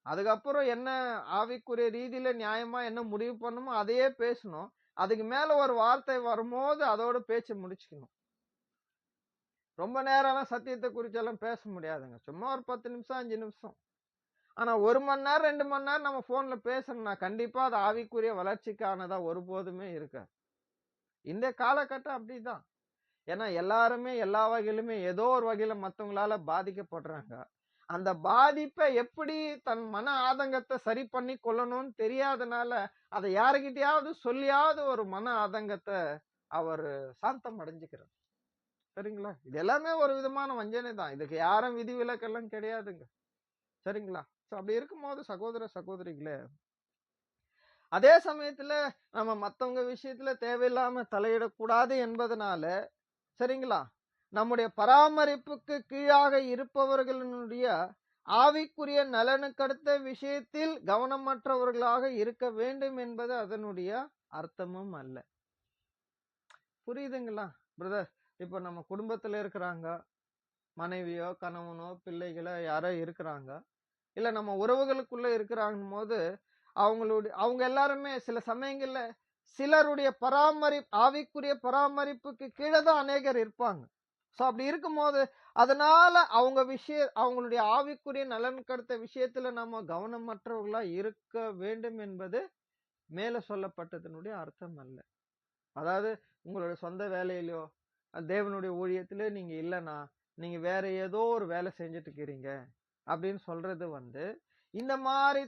அதுக்கப்புறம் என்ன ஆவிக்குரிய ரீதியில நியாயமா என்ன முடிவு பண்ணணுமோ அதையே பேசணும். அதுக்கு மேல ஒரு வார்த்தை வரும்போது அதோட பேச்சு முடிச்சுக்கணும். ரொம்ப நேரம் சத்தியத்தை குறிச்செல்லாம் பேச முடியாதுங்க. சும்மா ஒரு 10 நிமிஷம் 5 நிமிஷம். ஆனா 1 மணி நேரம் 2 மணி நேரம் நம்ம போன்ல பேசணும்னா கண்டிப்பா அது ஆவிக்குரிய வளர்ச்சிக்கானதா ஒருபோதுமே இருக்காது. இந்த காலகட்டம் அப்படிதான். ஏன்னா எல்லாருமே எல்லா வகையிலுமே ஏதோ ஒரு வகையில மத்தவங்களால பாதிக்கப்படுறாங்க. அந்த பாதிப்பை எப்படி தன் மன ஆதங்கத்தை சரி பண்ணி கொள்ளணும்னு தெரியாதனால அதை யாருக்கிட்டையாவது சொல்லியாவது ஒரு மன ஆதங்கத்தை அவர் சாந்தம் அடைஞ்சுக்கிறார். சரிங்களா? இது எல்லாமே ஒரு விதமான வஞ்சனை தான். இதுக்கு யாரும் விதிவிலக்கெல்லாம் கிடையாதுங்க. சரிங்களா? அப்படி இருக்கும்போது சகோதர சகோதரிகளே, அதே சமயத்துல நம்ம மத்தவங்க விஷயத்துல தேவையில்லாம தலையிடக்கூடாது என்பதனால, சரிங்களா, நம்முடைய பராமரிப்புக்கு கீழாக இருப்பவர்களுடைய ஆவிக்குரிய நலனுக்கடுத்த விஷயத்தில் கவனமற்றவர்களாக இருக்க வேண்டும் என்பது அதனுடைய அர்த்தமும் அல்ல. புரியுதுங்களா பிரதர்? இப்ப நம்ம குடும்பத்துல இருக்கிறாங்க, மனைவியோ கணவனோ பிள்ளைகளோ யாரோ இருக்கிறாங்க, இல்ல நம்ம உறவுகளுக்குள்ள இருக்கிறாங்க போது அவங்க எல்லாருமே சில சமயங்கள்ல சிலருடைய ஆவிக்குரிய பராமரிப்புக்கு கீழே தான் அநேகர் இருப்பாங்க. சோ அப்படி இருக்கும்போது அதனால அவங்களுடைய ஆவிக்குரிய நலன் கடுத்த விஷயத்துல நம்ம கவனமற்றவர்களா இருக்க வேண்டும் என்பது மேல சொல்லப்பட்டதனுடைய அர்த்தம் அல்ல. அதாவது உங்களுடைய சொந்த வேலையிலோ தேவனுடைய ஊழியத்திலே நீங்க இல்லைன்னா நீங்க வேற ஏதோ ஒரு வேலை செஞ்சுட்டு இருக்கிறீங்க அப்படின்னு சொல்றது இந்த மாதிரி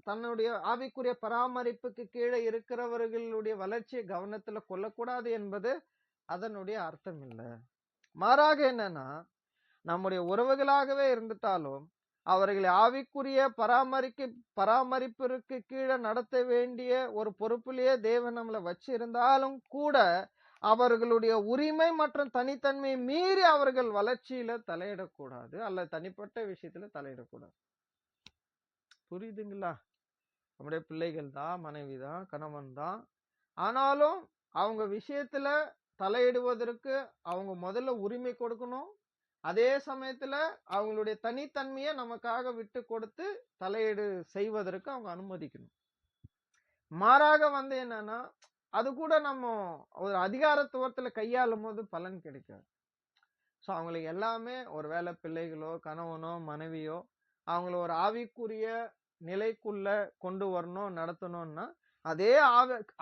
தன்னுடைய ஆவிக்குரிய பராமரிப்புக்கு கீழே இருக்கிறவர்களுடைய வளர்ச்சியை கவனத்துல கொள்ளக்கூடாது என்பது அதனுடைய அர்த்தம் இல்லை. மாறாக என்னன்னா, நம்முடைய உறவுகளாகவே இருந்துட்டாலும் அவர்களை ஆவிக்குரிய பராமரிப்பிற்கு கீழே நடத்த வேண்டிய ஒரு பொறுப்பிலேயே தேவன் நம்மளை வச்சு இருந்தாலும் கூட அவர்களுடைய உரிமை மற்றும் தனித்தன்மையை மீறி அவர்கள் வளர்ச்சியில தலையிடக்கூடாது, அல்ல தனிப்பட்ட விஷயத்துல தலையிடக்கூடாது. புரியுதுங்களா? நம்முடைய பிள்ளைகள் தான், மனைவி தான், கணவன் தான். ஆனாலும் அவங்க விஷயத்துல தலையிடுவதற்கு அவங்க முதல்ல உரிமை கொடுக்கணும். அதே சமயத்துல அவங்களுடைய தனித்தன்மையை நமக்காக விட்டு கொடுத்து தலையீடு செய்வதற்கு அவங்க அனுமதிக்கணும். மாறாக என்னன்னா, அது கூட நம்ம ஒரு அதிகாரத்துவத்துல கையாளும் போது பலன் கிடைக்காது. சோ அவங்களுக்கு எல்லாமே ஒருவேளை பிள்ளைகளோ கணவனோ மனைவியோ அவங்கள ஒரு ஆவிக்குரிய நிலைக்குள்ள கொண்டு வரணும், நடத்தணும்னா அதே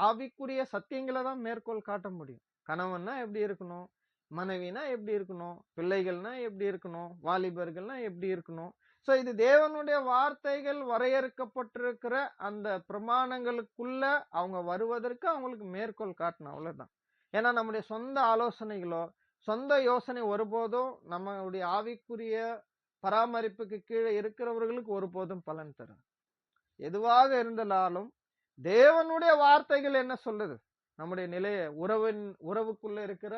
ஆவிக்குரிய சத்தியங்களை தான் மேற்கோள் காட்ட முடியும். கணவன்னா எப்படி இருக்கணும், மனைவினா எப்படி இருக்கணும், பிள்ளைகள்னா எப்படி இருக்கணும், வாலிபர்கள்னா எப்படி இருக்கணும். சோ இது தேவனுடைய வார்த்தைகள் வரையறுக்கப்பட்டிருக்கிற அந்த பிரமாணங்களுக்குள்ள அவங்க வருவதற்கு அவங்களுக்கு மேற்கோள் காட்டணும், அவ்வளவுதான். ஏன்னா நம்முடைய சொந்த ஆலோசனைகளோ சொந்த யோசனை ஒருபோதும் நம்மளுடைய ஆவிக்குரிய பராமரிப்புக்கு கீழே இருக்கிறவர்களுக்கு ஒருபோதும் பலன் தரும். எதுவாக இருந்தாலும் தேவனுடைய வார்த்தைகள் என்ன சொல்லுது, நம்முடைய நிலைய உறவுக்குள்ள இருக்கிற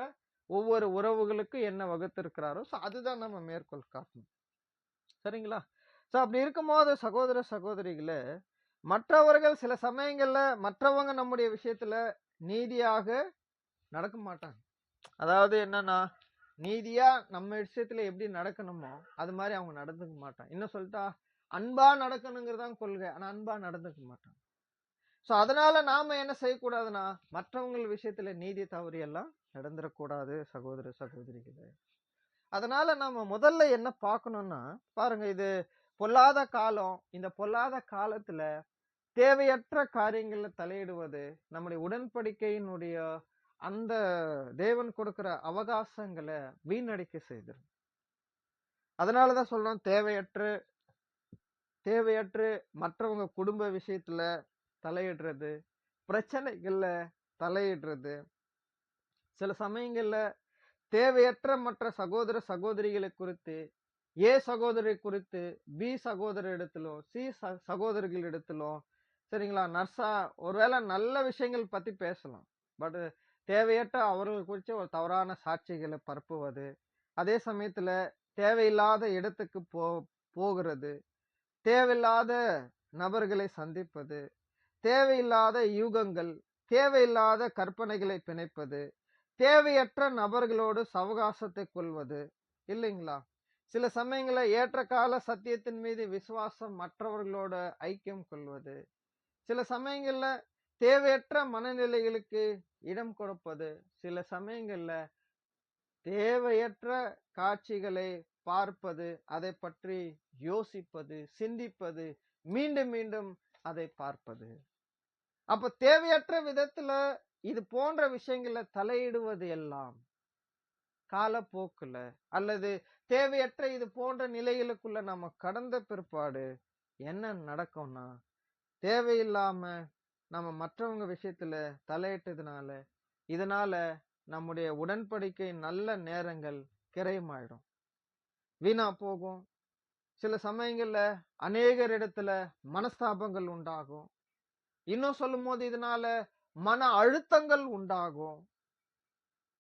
ஒவ்வொரு உறவுகளுக்கு என்ன வகுத்திருக்கிறாரோ அதுதான் நம்ம மேற்கோள் காட்டணும். சரிங்களா? அப்படி இருக்கும்போது சகோதர சகோதரிகளே, மற்றவர்கள் சில சமயங்கள்ல மற்றவங்க நம்முடைய விஷயத்துல நீதியாக நடக்க மாட்டாங்க. அதாவது என்னன்னா, நீதியா நம்ம விஷயத்துல எப்படி நடக்கணுமோ அது மாதிரி அவங்க நடந்துக்க மாட்டாங்க. இன்னும் சொல்லிட்டா அன்பா நடக்கணுங்கிறதான் கொள்கை. ஆனா அன்பா நடந்துக்க மாட்டாங்க. அதனால நாம என்ன செய்யக்கூடாதுன்னா, மற்றவங்க விஷயத்துல நீதி தவறி எல்லாம் நடந்துடக்கூடாது சகோதர சகோதரிகளே. அதனால நாம முதல்ல என்ன பார்க்கணும்னா, பாருங்க, இது பொல்லாத காலம். இந்த பொல்லாத காலத்துல தேவையற்ற காரியங்கள்ல தலையிடுவது நம்முடைய உடன்படிக்கையினுடைய அந்த தேவன் கொடுக்கிற அவகாசங்களை வீணடிக்க செய்திடும். அதனாலதான் சொல்றோம், தேவையற்று மற்றவங்க குடும்ப விஷயத்துல தலையிடுறது, பிரச்சனைகள்ல தலையிடுறது, சில சமயங்கள்ல தேவையற்ற மற்ற சகோதர சகோதரிகளை குறித்து, ஏ சகோதரி குறித்து பி சகோதர இடத்திலும் சி சகோதரிகள் இடத்திலும், சரிங்களா, நர்ஸா ஒருவேளை நல்ல விஷயங்கள் பத்தி பேசலாம். பட் தேவையற்ற அவர்கள் குறித்து ஒரு தவறான சாட்சிகளை பரப்புவது, அதே சமயத்துல தேவையில்லாத இடத்துக்கு போகிறது, தேவையில்லாத நபர்களை சந்திப்பது, தேவையில்லாத யூகங்கள், தேவையில்லாத கற்பனைகளை பிணைப்பது, தேவையற்ற நபர்களோடு சவகாசத்தை கொள்வது இல்லைங்களா? சில சமயங்கள ஏற்ற கால சத்தியத்தின் மீது விசுவாசம் மற்றவர்களோட ஐக்கியம் கொள்வது, சில சமயங்கள்ல தேவையற்ற மனநிலைகளுக்கு இடம் கொடுப்பது, சில சமயங்கள்ல தேவையற்ற காட்சிகளை பார்ப்பது, அதை பற்றி யோசிப்பது, சிந்திப்பது, மீண்டும் மீண்டும் அதை பார்ப்பது. அப்ப தேவையற்ற விதத்துல இது போன்ற விஷயங்கள்ல தலையிடுவது எல்லாம் காலப்போக்குல அல்லது தேவையற்ற இது போன்ற நிலைகளுக்குள்ள நம்ம கடந்த பிற்பாடு என்ன நடக்கும்னா, தேவையில்லாம நம்ம மற்றவங்க விஷயத்துல தலையிட்டதுனால இதனால நம்முடைய உடன்படிக்கை நல்ல நேரங்கள் கிரயமாயிடும், வீணா போகும். சில சமயங்கள்ல அநேகர் இடத்துல மனஸ்தாபங்கள் உண்டாகும். இன்னும் சொல்லும் போது இதனால மன அழுத்தங்கள் உண்டாகும்.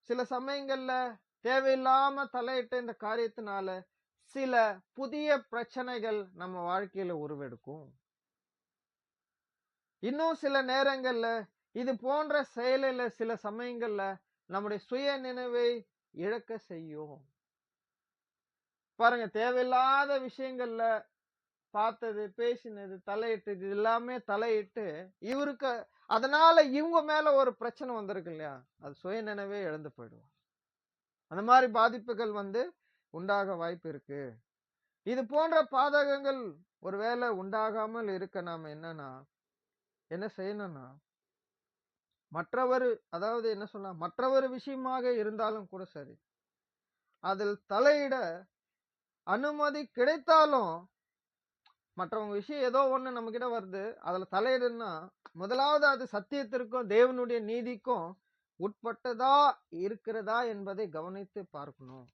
சில சமயங்கள்ல தேவையில்லாம தலையிட்ட இந்த காரியத்தினால சில புதிய பிரச்சனைகள் நம்ம வாழ்க்கையில உருவெடுக்கும். இன்னும் சில நேரங்கள்ல இது போன்ற செயலில சில சமயங்கள்ல நம்முடைய சுய நினைவை இழக்க செய்யும். பாருங்க, தேவையில்லாத விஷயங்கள்ல பார்த்தது, பேசினது, தலையிட்டது எல்லாமே தலையிட்டு இவருக்கு அதனால இவங்க மேல ஒரு பிரச்சனை வந்திருக்கு இல்லையா, அது சுய நினைவே இழந்து போயிடுவோம். அந்த மாதிரி பாதிப்புகள் உண்டாக வாய்ப்பு இருக்கு. இது போன்ற பாதகங்கள் ஒருவேளை உண்டாகாமல் இருக்க நாம என்ன செய்யணும்னா, அதாவது என்ன சொன்னா, மற்றவர் விஷயமாக இருந்தாலும் கூட சரி, அதில் தலையிட அனுமதி கிடைத்தாலும், மற்றவங்க விஷயம் ஏதோ ஒண்ணு நம்ம கிட்ட வருது, அதுல தலையிடுன்னா முதலாவது அது சத்தியத்திற்கும் தேவனுடைய நீதிக்கும் உட்பட்டதா இருக்கிறதா என்பதை கவனித்து பார்க்கணும்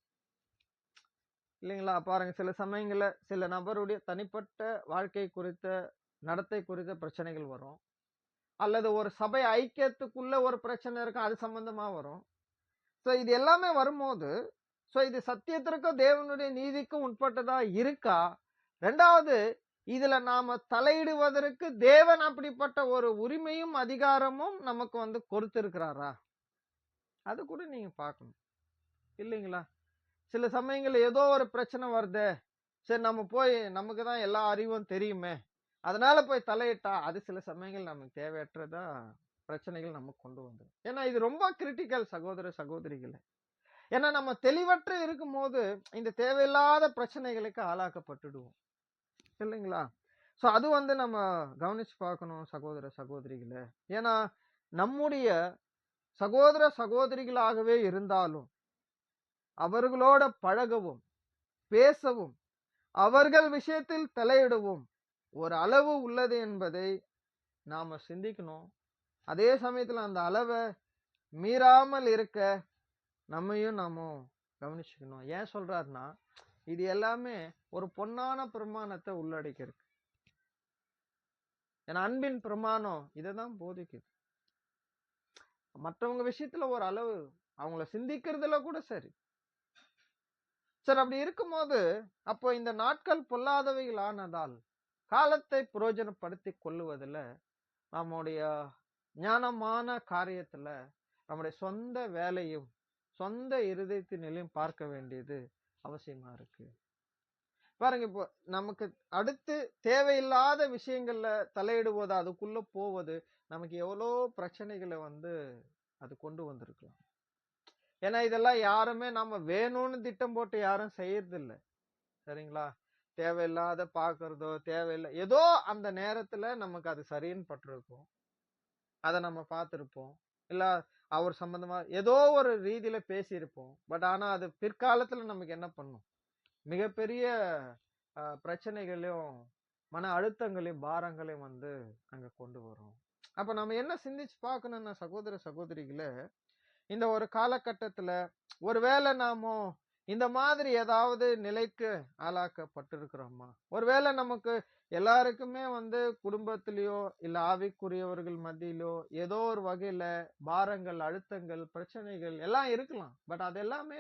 இல்லைங்களா? பாருங்க, சில சமயங்கள்ல சில நபருடைய தனிப்பட்ட வாழ்க்கை குறித்த நடத்தை குறித்த பிரச்சனைகள் வரும், அல்லது ஒரு சபை ஐக்கியத்துக்குள்ள ஒரு பிரச்சனை இருக்கும், அது சம்பந்தமா வரும். இது எல்லாமே வரும்போது இது சத்தியத்திற்கும் தேவனுடைய நீதிக்கும் உட்பட்டதா இருக்கா? ரெண்டாவது, இதுல நாம தலையிடுவதற்கு தேவன் அப்படிப்பட்ட ஒரு உரிமையும் அதிகாரமும் நமக்கு கொடுத்திருக்கிறாரா? அது கூட நீங்க பார்க்கணும் இல்லைங்களா? சில சமயங்கள்ல ஏதோ ஒரு பிரச்சனை வருது, சரி நம்ம போய் நமக்கு தான் எல்லா அறிவும் தெரியுமே அதனால போய் தலையிட்டா அது சில சமயங்கள் நமக்கு தேவையற்றதா பிரச்சனைகள் நமக்கு கொண்டு வந்துடும். ஏன்னா இது ரொம்ப கிரிட்டிக்கல் சகோதர சகோதரிகளை. ஏன்னா நம்ம தெளிவற்று இருக்கும் போது இந்த தேவையில்லாத பிரச்சனைகளுக்கு ஆளாக்கப்பட்டுடுவோம் இல்லைங்களா? அது நம்ம கவனிச்சு பார்க்கணும் சகோதர சகோதரிகளை. ஏன்னா நம்முடைய சகோதர சகோதரிகளாகவே இருந்தாலும் அவர்களோட பழகவும் பேசவும் அவர்கள் விஷயத்தில் தலையிடவும் ஒரு அளவு உள்ளது என்பதை நாம சிந்திக்கணும். அதே சமயத்துல அந்த அளவை மீறாமல் இருக்க நம்மையும் நாம கவனிச்சுக்கணும். ஏன் சொல்றாருன்னா, இது எல்லாமே ஒரு பொன்னான பிரமாணத்தை உள்ளடக்கி இருக்கு. ஏன்னா அன்பின் பிரமாணம் இதைதான் போதிக்குது. மற்றவங்க விஷயத்துல ஒரு அளவு அவங்கள சிந்திக்கிறதுல கூட சரி. சரி, அப்படி இருக்கும்போது அப்போ இந்த நாட்கள் பொல்லாதவைகள் ஆனதால் காலத்தை பிரயோஜனப்படுத்திக் கொள்ளுவதுல நம்முடைய ஞானமான காரியத்துல நம்முடைய சொந்த வேலையும் சொந்த இருதயத்தினிலையும் பார்க்க வேண்டியது அவசியமா இருக்கு. பாருங்க, இப்போ நமக்கு அடுத்து தேவையில்லாத விஷயங்கள்ல தலையிடுவது, அதுக்குள்ள போவது நமக்கு எவ்வளோ பிரச்சனைகளை அது கொண்டு வந்திருக்கலாம். ஏன்னா இதெல்லாம் யாருமே நம்ம வேணும்னு திட்டம் போட்டு யாரும் செய்யறது இல்ல. சரிங்களா? தேவையில்லாத பாக்குறதோ, தேவையில்லை ஏதோ அந்த நேரத்துல நமக்கு அது சரின்னு பட்டிருக்கும். அதை நம்ம பார்த்திருப்போம். இல்ல அவர் சம்பந்தமா ஏதோ ஒரு ரீதியில பேசியிருப்போம். பட் ஆனா அது பிற்காலத்துல நமக்கு என்ன பண்ணும்? மிகப்பெரிய பிரச்சனைகளையும் மன அழுத்தங்களையும் பாரங்களையும் அங்க கொண்டு வரும். அப்ப நம்ம என்ன சிந்திச்சு பார்க்கணும்னா சகோதர சகோதரிகளே, இந்த ஒரு காலகட்டத்துல ஒருவேளை நாமோ இந்த மாதிரி ஏதாவது நிலைக்கு ஆளாக்கப்பட்டிருக்கிறோமா? ஒருவேளை நமக்கு எல்லாருக்குமே குடும்பத்திலயோ இல்ல ஆவிக்குரியவர்கள் மத்தியிலோ ஏதோ ஒரு வகையில பாரங்கள், அழுத்தங்கள், பிரச்சனைகள் எல்லாம் இருக்கலாம். பட் அது எல்லாமே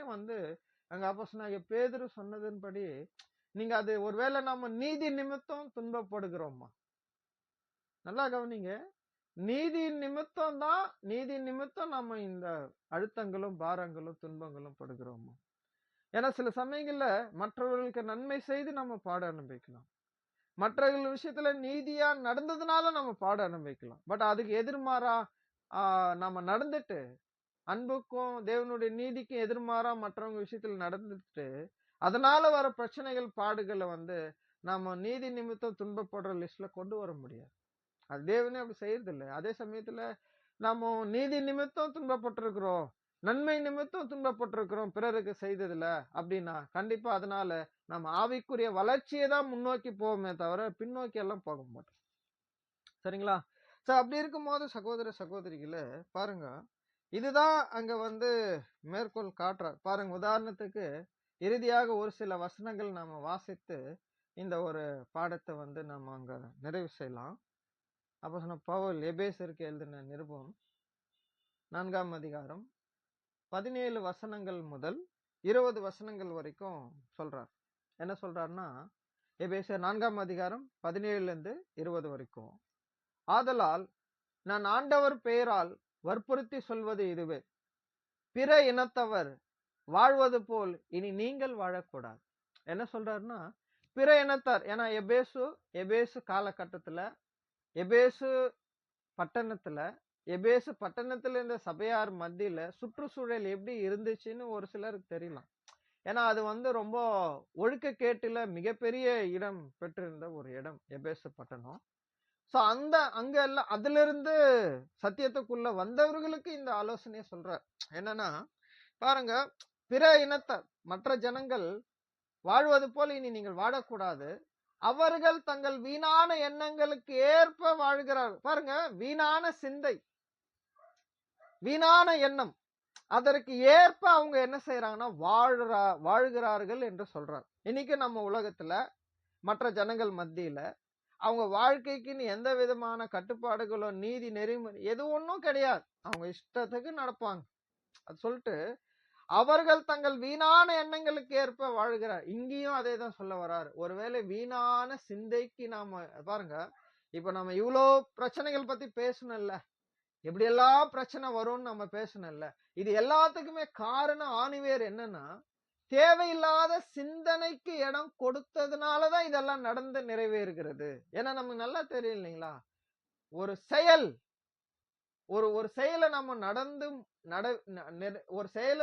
அங்க அப்போஸ்தலனாகிய பேதுரு சொன்னதின்படி நீங்க அது ஒருவேளை நம்ம நீதி நிமித்தம் துன்பப்படுகிறோமா? நல்லா கவனிங்க. நீதி நிமித்தம் நம்ம இந்த அழுத்தங்களும், பாரங்களும், துன்பங்களும் படுகிறோமா? ஏன்னா சில சமயங்கள்ல மற்றவர்களுக்கு நன்மை செய்து நம்ம பாட அனுபவிக்கலாம். மற்றவர்கள் விஷயத்துல நீதியா நடந்ததுனால நம்ம பாட அனுபவிக்கலாம். பட் அதுக்கு எதிர்மாறா நம்ம நடந்துட்டு, அன்புக்கும் தேவனுடைய நீதிக்கும் எதிர்மாறா மற்றவங்க விஷயத்துல நடந்துட்டு, அதனால வர பிரச்சனைகள், பாடுகளை நம்ம நீதி நிமித்தம் துன்பப்படுற லிஸ்ட்ல கொண்டு வர முடியாது. அது தேவனே அப்படி செய்யறது இல்லை. அதே சமயத்துல நாம நீதி நிமித்தம் துன்பப்பட்டிருக்கிறோம், நன்மை நிமித்தம் துன்பப்பட்டிருக்கிறோம் பிறருக்கு செய்ததுல அப்படின்னா கண்டிப்பா அதனால நம்ம ஆவிக்குரிய வளர்ச்சியை தான் முன்னோக்கி போவோமே தவிர பின்னோக்கி எல்லாம் போக மாட்டோம். சரிங்களா? சோ அப்படி இருக்கும்போது சகோதர சகோதரிகளே பாருங்க, இதுதான் அங்க மேற்கோள் காட்டுறார் பாருங்க. உதாரணத்துக்கு இறுதியாக ஒரு சில வசனங்கள் நாம வாசித்து இந்த ஒரு பாடத்தை நம்ம அங்க நிறைவு செய்யலாம். அப்போஸ்தலன் பவுல் எபேசருக்கு எழுதின நிருபம் 4ஆம் அதிகாரம் 17 வசனங்கள் முதல் 20 வசனங்கள் வரைக்கும் சொல்றார். என்ன சொல்றாருன்னா, எபேசியர் 4ஆம் அதிகாரம் 17ல இருந்து 20 வரைக்கும், ஆதலால் நான் ஆண்டவர் பெயரால் வற்புறுத்தி சொல்வது இதுவே, பிற இனத்தவர் வாழ்வது போல் இனி நீங்கள் வாழக்கூடாது. என்ன சொல்றாருன்னா, பிற இனத்தார், ஏன்னா எபேசு காலகட்டத்துல எபேசு பட்டணத்துல இருந்த சபையார் மத்தியில சுற்றுச்சூழல் எப்படி இருந்துச்சுன்னு ஒரு சிலருக்கு தெரியலாம். ஏன்னா அது ரொம்ப ஒழுக்கக்கேட்டுல மிகப்பெரிய இடம் பெற்றிருந்த ஒரு இடம் எபேசு பட்டணம். சோ அங்க எல்லாம் அதுல இருந்து சத்தியத்துக்குள்ள வந்தவர்களுக்கு இந்த ஆலோசனையை சொல்றார். என்னன்னா பாருங்க, பிற இனத்தார் மற்ற ஜனங்கள் வாழ்வது போல இனி நீங்கள் வாழக்கூடாது. அவர்கள் தங்கள் வீணான எண்ணங்களுக்கு ஏற்ப வாழ்கிறார்கள். பாருங்க, வீணான சிந்தை, வீணான எண்ணம், அதற்கு ஏற்ப அவங்க என்ன செய்யறாங்கன்னா வாழ்கிறார்கள் என்று சொல்றார். இன்னைக்கு நம்ம உலகத்துல மற்ற ஜனங்கள் மத்தியில அவங்க வாழ்க்கைக்குன்னு எந்த விதமான கட்டுப்பாடுகளோ நீதி நெறிமுறை எது ஒன்றும் கிடையாது. அவங்க இஷ்டத்துக்கு நடப்பாங்க. அது சொல்லிட்டு அவர்கள் தங்கள் வீணான எண்ணங்களுக்கு ஏற்ப வாழ்கிறார். இங்கேயும் அதே தான் சொல்ல வராரு. ஒருவேளை வீணான சிந்தைக்கு நாம பாருங்க, இப்ப நம்ம இவ்வளோ பிரச்சனைகள் பத்தி பேசணும்ல, எப்படி எல்லாம் பிரச்சனை வரும்னு நம்ம பேசணும்ல, இது எல்லாத்துக்குமே காரணம் ஆணிவேர் என்னன்னா தேவையில்லாத சிந்தனைக்கு இடம் கொடுத்ததுனாலதான் இதெல்லாம் நடந்து நிறைவேறுகிறது. ஏன்னா நமக்கு நல்லா தெரியும் இல்லைங்களா, ஒரு செயல் ஒரு செயலை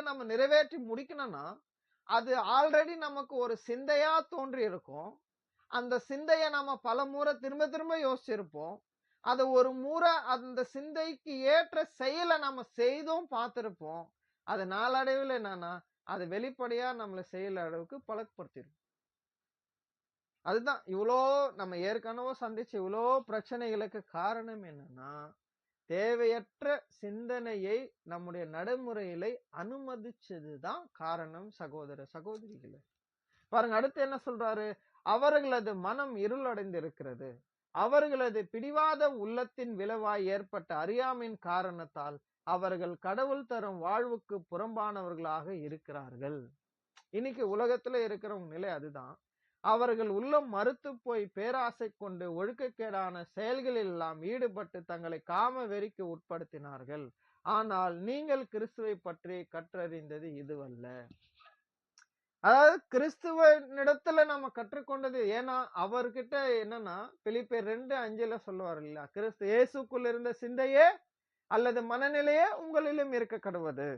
நம்ம நிறைவேற்றி முடிக்கணும்னா அது ஆல்ரெடி நமக்கு ஒரு சிந்தையா தோன்றி இருக்கும். அந்த சிந்தைய நம்ம பல முறை திரும்ப திரும்ப யோசிச்சிருப்போம். அது ஒரு முறை அந்த சிந்தைக்கு ஏற்ற செயலை நம்ம செய்தும் பார்த்திருப்போம். அது நாளடைவில் என்னன்னா அது வெளிப்படையா நம்மள செயல் அளவுக்கு பழக்கப்படுத்திடும். அதுதான் இவ்வளோ நம்ம ஏற்கனவே சந்திச்ச இவ்வளோ பிரச்சனைகளுக்கு காரணம் என்னன்னா தேவையற்ற சிந்தனையை நம்முடைய நடைமுறையில அனுமதிச்சதுதான் காரணம். சகோதர சகோதரிகளே பாருங்க, அடுத்து என்ன சொல்றாரு, அவர்களது மனம் இருளடைந்து இருக்கிறது, அவர்களது பிடிவாத உள்ளத்தின் விளைவாய் ஏற்பட்ட அறியாமையின் காரணத்தால் அவர்கள் கடவுள் தரும் வாழ்வுக்கு புறம்பானவர்களாக இருக்கிறார்கள். இன்னைக்கு உலகத்துல இருக்கிறவங்க நிலை அதுதான். அவர்கள் உள்ளம் மறுத்து போய் பேராசை கொண்டு ஒழுக்கக்கேடான செயல்களில் எல்லாம் ஈடுபட்டு தங்களை காம வெறிக்கு உட்படுத்தினார்கள். ஆனால் நீங்கள் கிறிஸ்துவை பற்றி கற்றறிந்தது இதுவல்ல. அதாவது கிறிஸ்துவனிடத்துல நம்ம கற்றுக்கொண்டது, ஏன்னா அவர்கிட்ட என்னன்னா பிலிப்பியர் 2:5 சொல்லுவார் இல்லையா, கிறிஸ்து இயேசுக்குள் இருந்த சிந்தையே அல்லது மனநிலையே உங்களிலும் இருக்க கடவுது.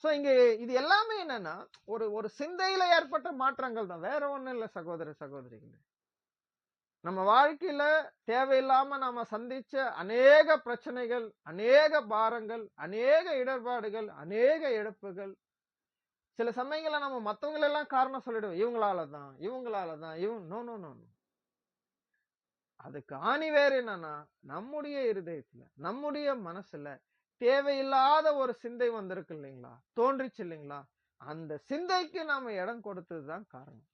சோ இங்க இது எல்லாமே என்னன்னா ஒரு சிந்தையில ஏற்பட்ட மாற்றங்கள் தான், வேற ஒண்ணும் இல்ல சகோதர சகோதரிகளே. நம்ம வாழ்க்கையில தேவையில்லாம நாம சந்திச்ச அநேக பிரச்சனைகள், அநேக பாரங்கள், அநேக இடர்பாடுகள், அநேக இழப்புகள், சில சமயங்கள்ல நம்ம மத்தவங்க எல்லாம் காரணம் சொல்லிடுவோம், இவங்களாலதான் நோ நோ நோ. அதுக்கு ஆணி வேற என்னன்னா நம்முடைய இருதயத்துல, நம்முடைய மனசுல தேவையில்லாத ஒரு சிந்தை வந்திருக்கு இல்லைங்களா, தோன்றிச்சு இல்லைங்களா, அந்த சிந்தைக்கு நாம இடம் கொடுத்ததுதான் காரணம்.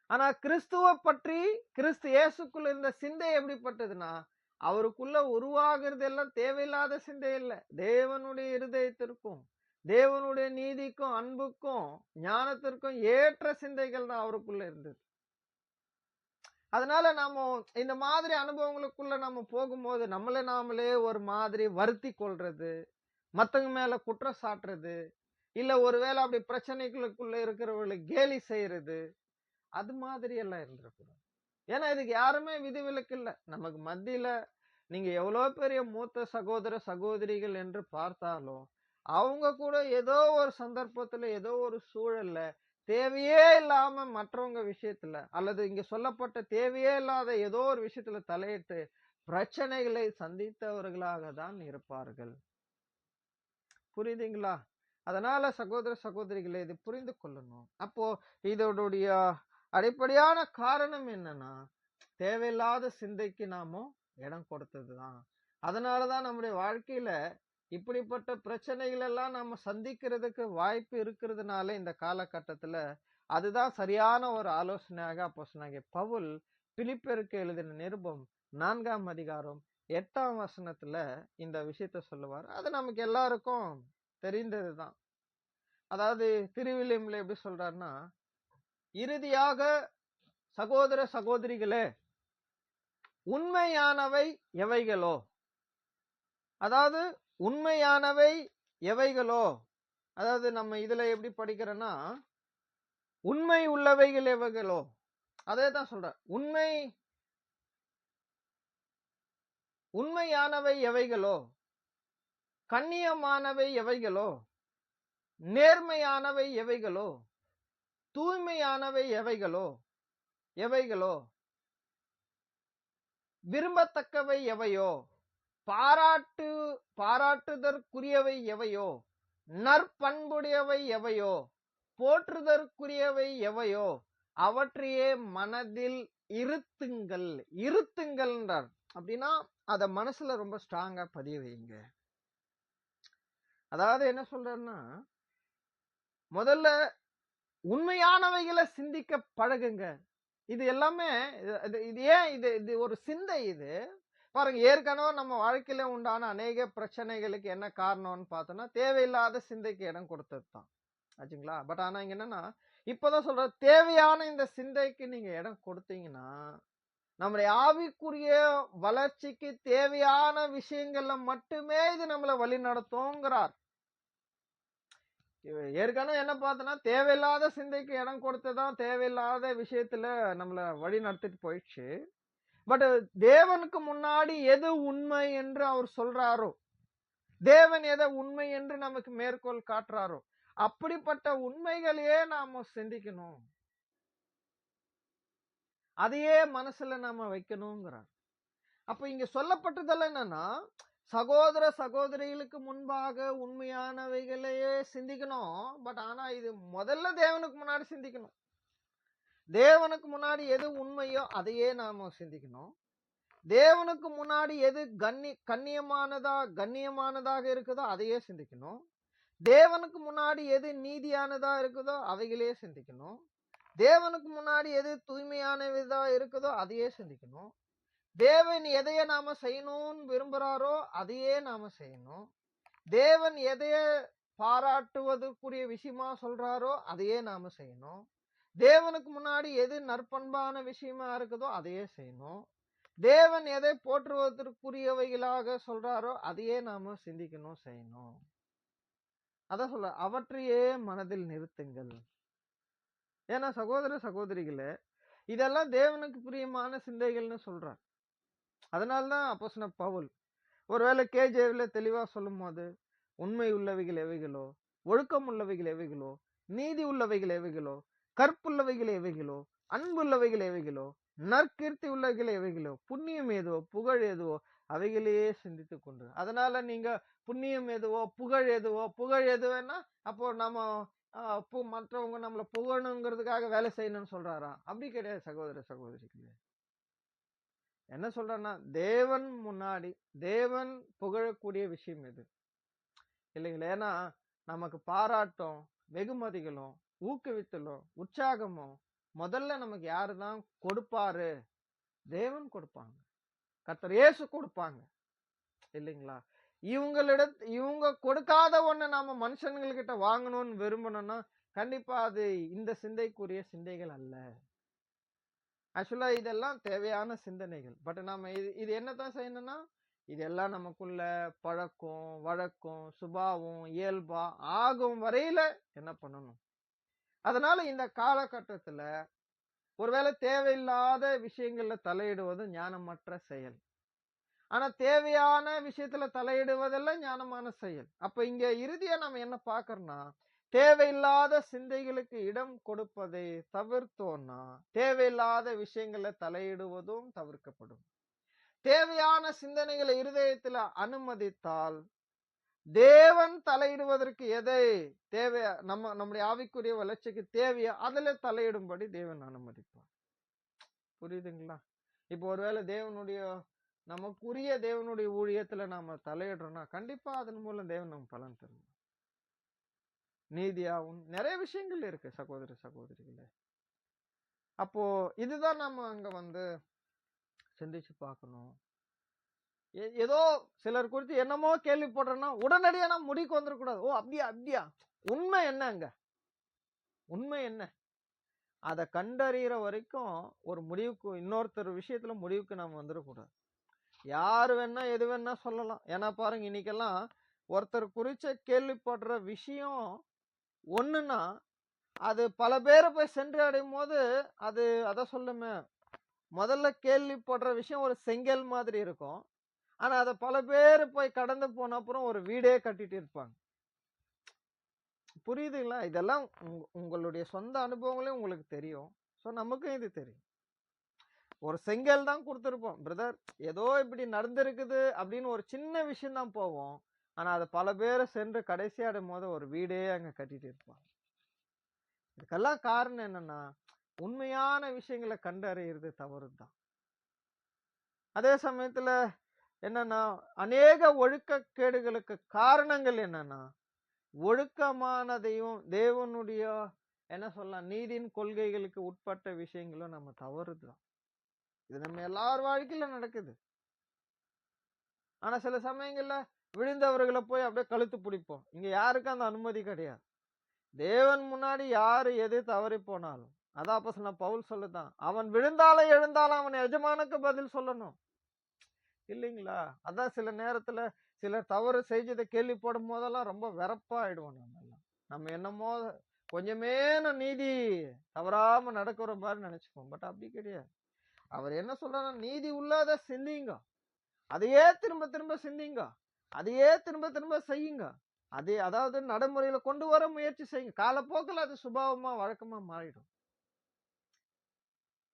ஆனா கிறிஸ்துவ பற்றி, கிறிஸ்து இயேசுக்குள்ள இருந்த சிந்தை எப்படிப்பட்டதுன்னா, அவருக்குள்ள உருவாகிறது எல்லாம் தேவையில்லாத சிந்தை இல்ல, தேவனுடைய இருதயத்திற்கும் தேவனுடைய நீதிக்கும் அன்புக்கும் ஞானத்திற்கும் ஏற்ற சிந்தைகள் தான் அவருக்குள்ள இருந்தது. அதனால நாம இந்த மாதிரி அனுபவங்களுக்குள்ள நம்ம போகும்போது நம்மளே நாமளே ஒரு மாதிரி வருத்தி கொள்றது, மத்தவங்க மேல குற்றம் சாட்டுறது, இல்ல ஒருவேளை அப்படி பிரச்சனைகளுக்குள்ள இருக்கிறவர்களை கேலி செய்யறது, அது மாதிரி எல்லாம் இருந்துடக்கூடாது. ஏன்னா இதுக்கு யாருமே விதிவிலக்கு இல்ல. நமக்கு மத்தியில நீங்க எவ்வளவு பெரிய மூத்த சகோதர சகோதரிகள் என்று பார்த்தாலும், அவங்க கூட ஏதோ ஒரு சந்தர்ப்பத்துல ஏதோ ஒரு சூழல்ல தேவையே இல்லாம மற்றவங்க விஷயத்துல, அல்லது இங்க சொல்லப்பட்ட தேவையே இல்லாத ஏதோ ஒரு விஷயத்துல தலையிட்டு பிரச்சனைகளை சந்தித்தவர்களாக தான் இருப்பார்கள். புரியுதுங்களா? அதனால சகோதர சகோதரிகளை இது புரிந்து கொள்ளணும். அப்போ இதோடைய அடிப்படையான காரணம் என்னன்னா, தேவையில்லாத சிந்தைக்கு நாம இடம் கொடுத்ததுதான். அதனாலதான் நம்முடைய வாழ்க்கையில இப்படிப்பட்ட பிரச்சனைகள் எல்லாம் நம்ம சந்திக்கிறதுக்கு வாய்ப்பு இருக்கிறதுனால இந்த காலகட்டத்துல அதுதான் சரியான ஒரு ஆலோசனையாக அப்போஸ்தலனாகிய பவுல் பிலிப்பியருக்கு எழுதின நிருபம் 4ஆம் அதிகாரம் 8ஆம் வசனத்துல இந்த விஷயத்த சொல்லுவார். அது நமக்கு எல்லாருக்கும் தெரிந்ததுதான். அதாவது திருவிழியம்ல எப்படி சொல்றாருன்னா, இறுதியாக சகோதர சகோதரிகளே, உண்மையானவை எவைகளோ, அதாவது உண்மையானவை எவைகளோ, அதாவது நம்ம இதுல எப்படி படிக்கிறோம்னா, உண்மை உள்ளவைகள் எவைகளோ, அதே தான் சொல்ற. உண்மையானவை எவைகளோ, கண்ணியமானவை எவைகளோ, நேர்மையானவை எவைகளோ, தூய்மையானவை எவைகளோ, விரும்பத்தக்கவை எவையோ, பாராட்டுதற்குரியவை எவையோ, நற்பண்புடையவை எவையோ, போற்றுதற்குரியவை எவையோ, அவற்றையே மனதில் இருத்துங்கள்ன்றார். அப்படின்னா அத மனசுல ரொம்ப ஸ்ட்ராங்கா பதிய வைங்க. அதாவது என்ன சொல்றேன்னா, முதல்ல உண்மையானவைகளை சிந்திக்க பழகுங்க. இது எல்லாமே இது ஒரு சிந்தை. இது பாருங்க, ஏற்கனவே நம்ம வாழ்க்கையில உண்டான அநேக பிரச்சனைகளுக்கு என்ன காரணம்னு பார்த்தோம்னா, தேவையில்லாத சிந்தைக்கு இடம் கொடுத்தது தான் ஆச்சுங்களா. பட் ஆனா இங்க என்னன்னா, இப்பதான் சொல்ற, தேவையான இந்த சிந்தைக்கு நீங்க இடம் கொடுத்தீங்கன்னா நம்முடைய ஆவிக்குரிய வளர்ச்சிக்கு தேவையான விஷயங்கள்ல மட்டுமே இது நம்மளை வழி நடத்துங்கிறார். ஏற்கனவே என்ன பார்த்தோன்னா, தேவையில்லாத சிந்தைக்கு இடம் கொடுத்ததான் தேவையில்லாத விஷயத்துல நம்மளை வழி நடத்திட்டு போயிடுச்சு. பட் தேவனுக்கு முன்னாடி எது உண்மை என்று அவர் சொல்றாரோ, தேவன் எதை உண்மை என்று நமக்கு மேற்கோள் காட்டுறாரோ, அப்படிப்பட்ட உண்மைகளையே நாம சிந்திக்கணும், அதையே மனசுல நாம வைக்கணுங்கிறார். அப்ப இங்க சொல்லப்பட்டதெல்லாம் என்னன்னா, சகோதர சகோதரிகளுக்கு முன்பாக உண்மையானவைகளையே சிந்திக்கணும். பட் ஆனா இது முதல்ல தேவனுக்கு முன்னாடி சிந்திக்கணும். தேவனுக்கு முன்னாடி எது உண்மையோ அதையே நாம சிந்திக்கணும். தேவனுக்கு முன்னாடி எது கண்ணியமானதாக இருக்குதோ அதையே சிந்திக்கணும். தேவனுக்கு முன்னாடி எது நீதியானதா இருக்குதோ அவைகளே சிந்திக்கணும். தேவனுக்கு முன்னாடி எது தூய்மையானதா இருக்குதோ அதையே சிந்திக்கணும். தேவன் எதைய நாம செய்யணும்னு விரும்புறாரோ அதையே நாம செய்யணும். தேவன் எதைய பாராட்டுவதற்குரிய விஷயமா சொல்றாரோ அதையே நாம செய்யணும். தேவனுக்கு முன்னாடி எது நற்பண்பான விஷயமா இருக்குதோ அதையே செய்யணும். தேவன் எதை போற்றுவதற்குரியவைகளாக சொல்றாரோ அதையே நாம சிந்திக்கணும், செய்யணும். அதான் சொல்ல, அவற்றையே மனதில் நிறுத்துங்கள். ஏன்னா சகோதர சகோதரிகளே, இதெல்லாம் தேவனுக்கு பிரியமான சிந்தைகள்னு சொல்றார். அதனால்தான் அப்போஸ்தலன் பவுல் ஒருவேளை கேஜேவில தெளிவா சொல்லும் போது, உண்மை உள்ளவைகள் எவைகளோ, ஒழுக்கம் உள்ளவைகள் எவைகளோ, நீதி உள்ளவைகள் எவைகளோ, கற்புள்ளவைகள் எவைகளோ, அன்புள்ளவைகள் எவைகளோ, நற்கீர்த்தி உள்ளவைகள் எவைகளோ, புண்ணியம் ஏதுவோ, புகழ் ஏதுவோ, அவைகளையே சிந்தித்துக் கொண்டு. அதனால நீங்க புண்ணியம் எதுவோ, புகழ் எதுவோ, புகழ் எதுவேன்னா அப்போ நம்ம மற்றவங்க நம்மளை புகழணுங்கிறதுக்காக வேலை செய்யணும்னு சொல்றாரா? அப்படி கிடையாது சகோதர சகோதரிகளே. என்ன சொல்றேன்னா, தேவன் முன்னாடி தேவன் புகழக்கூடிய விஷயம் எது இல்லைங்களா? ஏன்னா நமக்கு பாராட்டும், வெகுமதிகளும், ஊக்குவித்தலும், உற்சாகமும் முதல்ல நமக்கு யாருதான் கொடுப்பாரு? தேவன் கொடுப்பாங்க, கர்த்தர் இயேசு கொடுப்பாங்க இல்லைங்களா? இவங்க கொடுக்காத ஒண்ணு நாம மனுஷன்கிட்ட வாங்கணும்னு விரும்பணும்னா கண்டிப்பா அது இந்த சிந்தைக்குரிய சிந்தைகள் அல்ல. ஆக்சுவலா இதெல்லாம் தேவையான சிந்தனைகள். பட் நாம இது என்னதான் செய்யணும்னா, இதெல்லாம் நமக்குள்ள பழக்கம், வழக்கம், சுபாவம், இயல்பா ஆகும் வரையில என்ன பண்ணணும்? அதனால இந்த காலகட்டத்துல ஒருவேளை தேவையில்லாத விஷயங்கள்ல தலையிடுவது ஞானமற்ற செயல். ஆனா தேவையான விஷயத்துல தலையிடுவதெல்லாம் ஞானமான செயல். அப்ப இங்க இறுதியா நம்ம என்ன பாக்குறோம்னா, தேவையில்லாத சிந்தைகளுக்கு இடம் கொடுப்பதை தவிர்த்தோம்னா தேவையில்லாத விஷயங்களை தலையிடுவதும் தவிர்க்கப்படும். தேவையான சிந்தனைகளை இருதயத்துல அனுமதித்தால் தேவன் தலையிடுவதற்கு எதை தேவை, நம்முடைய ஆவிக்குரிய வளர்ச்சிக்கு தேவையோ அதுல தலையிடும்படி தேவன் அனுமதிப்பார். புரியுதுங்களா? இப்போ ஒருவேளை நமக்குரிய தேவனுடைய ஊழியத்துல நாம தலையிடுறோம்னா கண்டிப்பா அதன் மூலம் தேவன் நமக்கு பலன் தரும். நீதியாவும் நிறைய விஷயங்கள் இருக்கு சகோதர சகோதரிகளே. அப்போ இதுதான் நம்ம அங்க சிந்திச்சு பார்க்கணும். ஏதோ சிலர் குறித்து என்னமோ கேள்விப்படுறோம்னா உடனடியா நம்ம முடிவுக்கு வந்துடக்கூடாது. ஓ அப்படியா அப்படியா, உண்மை என்ன? அங்க உண்மை என்ன? அதை கண்டறிகிற வரைக்கும் ஒரு முடிவுக்கு, இன்னொருத்தர் விஷயத்துல முடிவுக்கு நம்ம வந்துடக்கூடாது. யாரு வேணா எது வேணா சொல்லலாம். ஏன்னா பாருங்க, இன்னைக்கெல்லாம் ஒருத்தர் குறிச்ச கேள்விப்படுற விஷயம் ஒண்ணுன்னா அது பல பேரை போய் சென்று அடையும் போது அது அத சொல்லுமே, முதல்ல கேள்விப்படுற விஷயம் ஒரு செங்கல் மாதிரி இருக்கும். ஆனா அதை பல பேர் போய் கடந்து போன அப்புறம் ஒரு வீடே கட்டிட்டு இருப்பாங்க. புரியுதுங்களா? இதெல்லாம் உங்களுடைய சொந்த அனுபவங்களே உங்களுக்கு தெரியும். ஸோ நமக்கும் இது தெரியும். ஒரு செங்கல் தான் கொடுத்துருப்போம், பிரதர் ஏதோ இப்படி நடந்திருக்குது அப்படின்னு ஒரு சின்ன விஷயம் தான் போவோம். ஆனா அதை பல பேரை சென்று கடைசி அடையும் போது ஒரு வீடே அங்க கட்டிட்டு இருப்பாங்க. இதுக்கெல்லாம் காரணம் என்னன்னா, உண்மையான விஷயங்களை கண்டறியறது தவறுதான். அதே சமயத்துல என்னன்னா, அநேக ஒழுக்கக்கேடுகளுக்கு காரணங்கள் என்னன்னா, ஒழுக்கமானதையும் தேவனுடைய என்ன சொல்லலாம் நீதியின் கொள்கைகளுக்கு உட்பட்ட விஷயங்களும் நம்ம தவறுதான். இது நம்ம எல்லார் வாழ்க்கையில நடக்குது. ஆனா சில சமயங்கள்ல விழுந்தவர்களை போய் அப்படியே கழுத்து பிடிப்போம். இங்க யாருக்கும் அந்த அனுமதி கிடையாது. தேவன் முன்னாடி யாரு எது தவறி போனாலும், அதான் அப்போஸ்தலன் பவுல் சொல்லுதான், அவன் விழுந்தாலும் எழுந்தாலும் அவன் எஜமானுக்கு பதில் சொல்லணும் இல்லைங்களா? அதான் சில நேரத்துல சிலர் தவறு செஞ்சதை கேள்விப்படும் போதெல்லாம் ரொம்ப வெறப்பா ஆயிடுவோம். நம்ம என்னமோ கொஞ்சமே நீதி தவறாம நடக்கிற மாதிரி நினைச்சுப்போம். பட் அப்படி கிடையாது. அவர் என்ன சொல்றாரு, நீதி உள்ளத சிந்திங்க, அதையே திரும்ப திரும்ப சிந்திங்க, அதையே திரும்ப திரும்ப செய்யுங்க, அதாவது நடைமுறையில கொண்டு வர முயற்சி செய்யுங்க. காலப்போக்கில் அது சுபாவமா வழக்கமா மாறிடும்.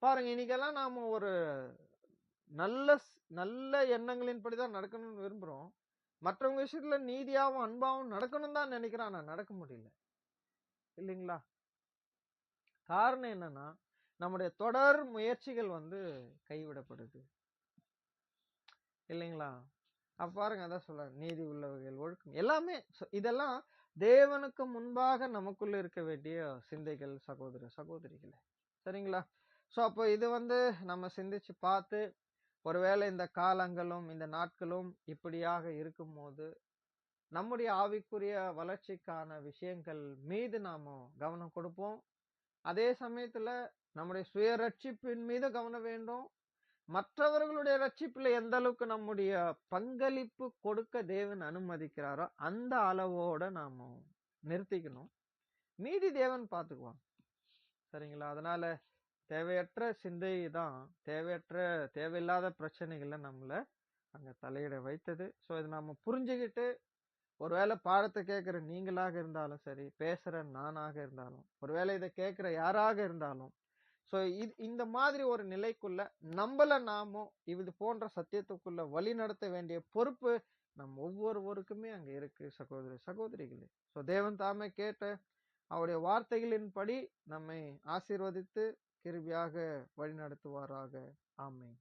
பாருங்க, இன்னைக்கெல்லாம் நாம ஒரு நல்ல நல்ல எண்ணங்களின் படிதான் நடக்கணும்னு விரும்புறோம். மற்றவங்க விஷயத்துல நீதியாவும் அன்பாவும் நடக்கணும் தான் நினைக்கிறேன். ஆனா நடக்க முடியல இல்லைங்களா? காரணம் என்னன்னா, நம்முடைய தொடர் முயற்சிகள் கைவிடப்படுது இல்லைங்களா? அப்ப பாருங்க, அதான் சொல்ற நீதி உள்ளவர்கள், ஒழுக்கம் எல்லாமே இதெல்லாம் தேவனுக்கு முன்பாக நமக்குள்ள இருக்க வேண்டிய சிந்தைகள் சகோதர சகோதரிகளே. சரிங்களா? சோ அப்போ இது நம்ம சிந்திச்சு பார்த்து ஒருவேளை இந்த காலங்களும் இந்த நாட்களும் இப்படியாக இருக்கும்போது நம்முடைய ஆவிக்குரிய வளர்ச்சிக்கான விஷயங்கள் மீது நாம கவனம் கொடுப்போம். அதே சமயத்துல நம்முடைய சுய ரட்சிப்பின் மீது கவனம் வேண்டும். மற்றவர்களுடைய ரட்சிப்புல எந்த அளவுக்கு நம்முடைய பங்களிப்பு கொடுக்க தேவன் அனுமதிக்கிறாரோ அந்த அளவோட நாம நிறுத்திக்கணும். மீதி தேவன் பார்த்துக்குவான். சரிங்களா? அதனால தேவையற்ற சிந்தை தான் தேவையில்லாத பிரச்சனைகள்ல நம்மள அங்க தலையிட வைத்தது. சோ இதை நாம புரிஞ்சுக்கிட்டு, ஒருவேளை பாடத்தை கேட்கிற நீங்களாக இருந்தாலும் சரி, பேசுற நானாக இருந்தாலும், ஒருவேளை இதை கேட்கிற யாராக இருந்தாலும், சோ இந்த மாதிரி ஒரு நிலைக்குள்ள நம்மள நாமோ இது போன்ற சத்தியத்துக்குள்ள வழி நடத்த வேண்டிய பொறுப்பு நம் ஒவ்வொருவருக்குமே அங்க இருக்கு சகோதர சகோதரிகளே. சோ தேவன் தாமே கேட்ட அவருடைய வார்த்தைகளின்படி நம்மை ஆசீர்வதித்து கிருபையாக வழி நடத்துவாராக. ஆமென்.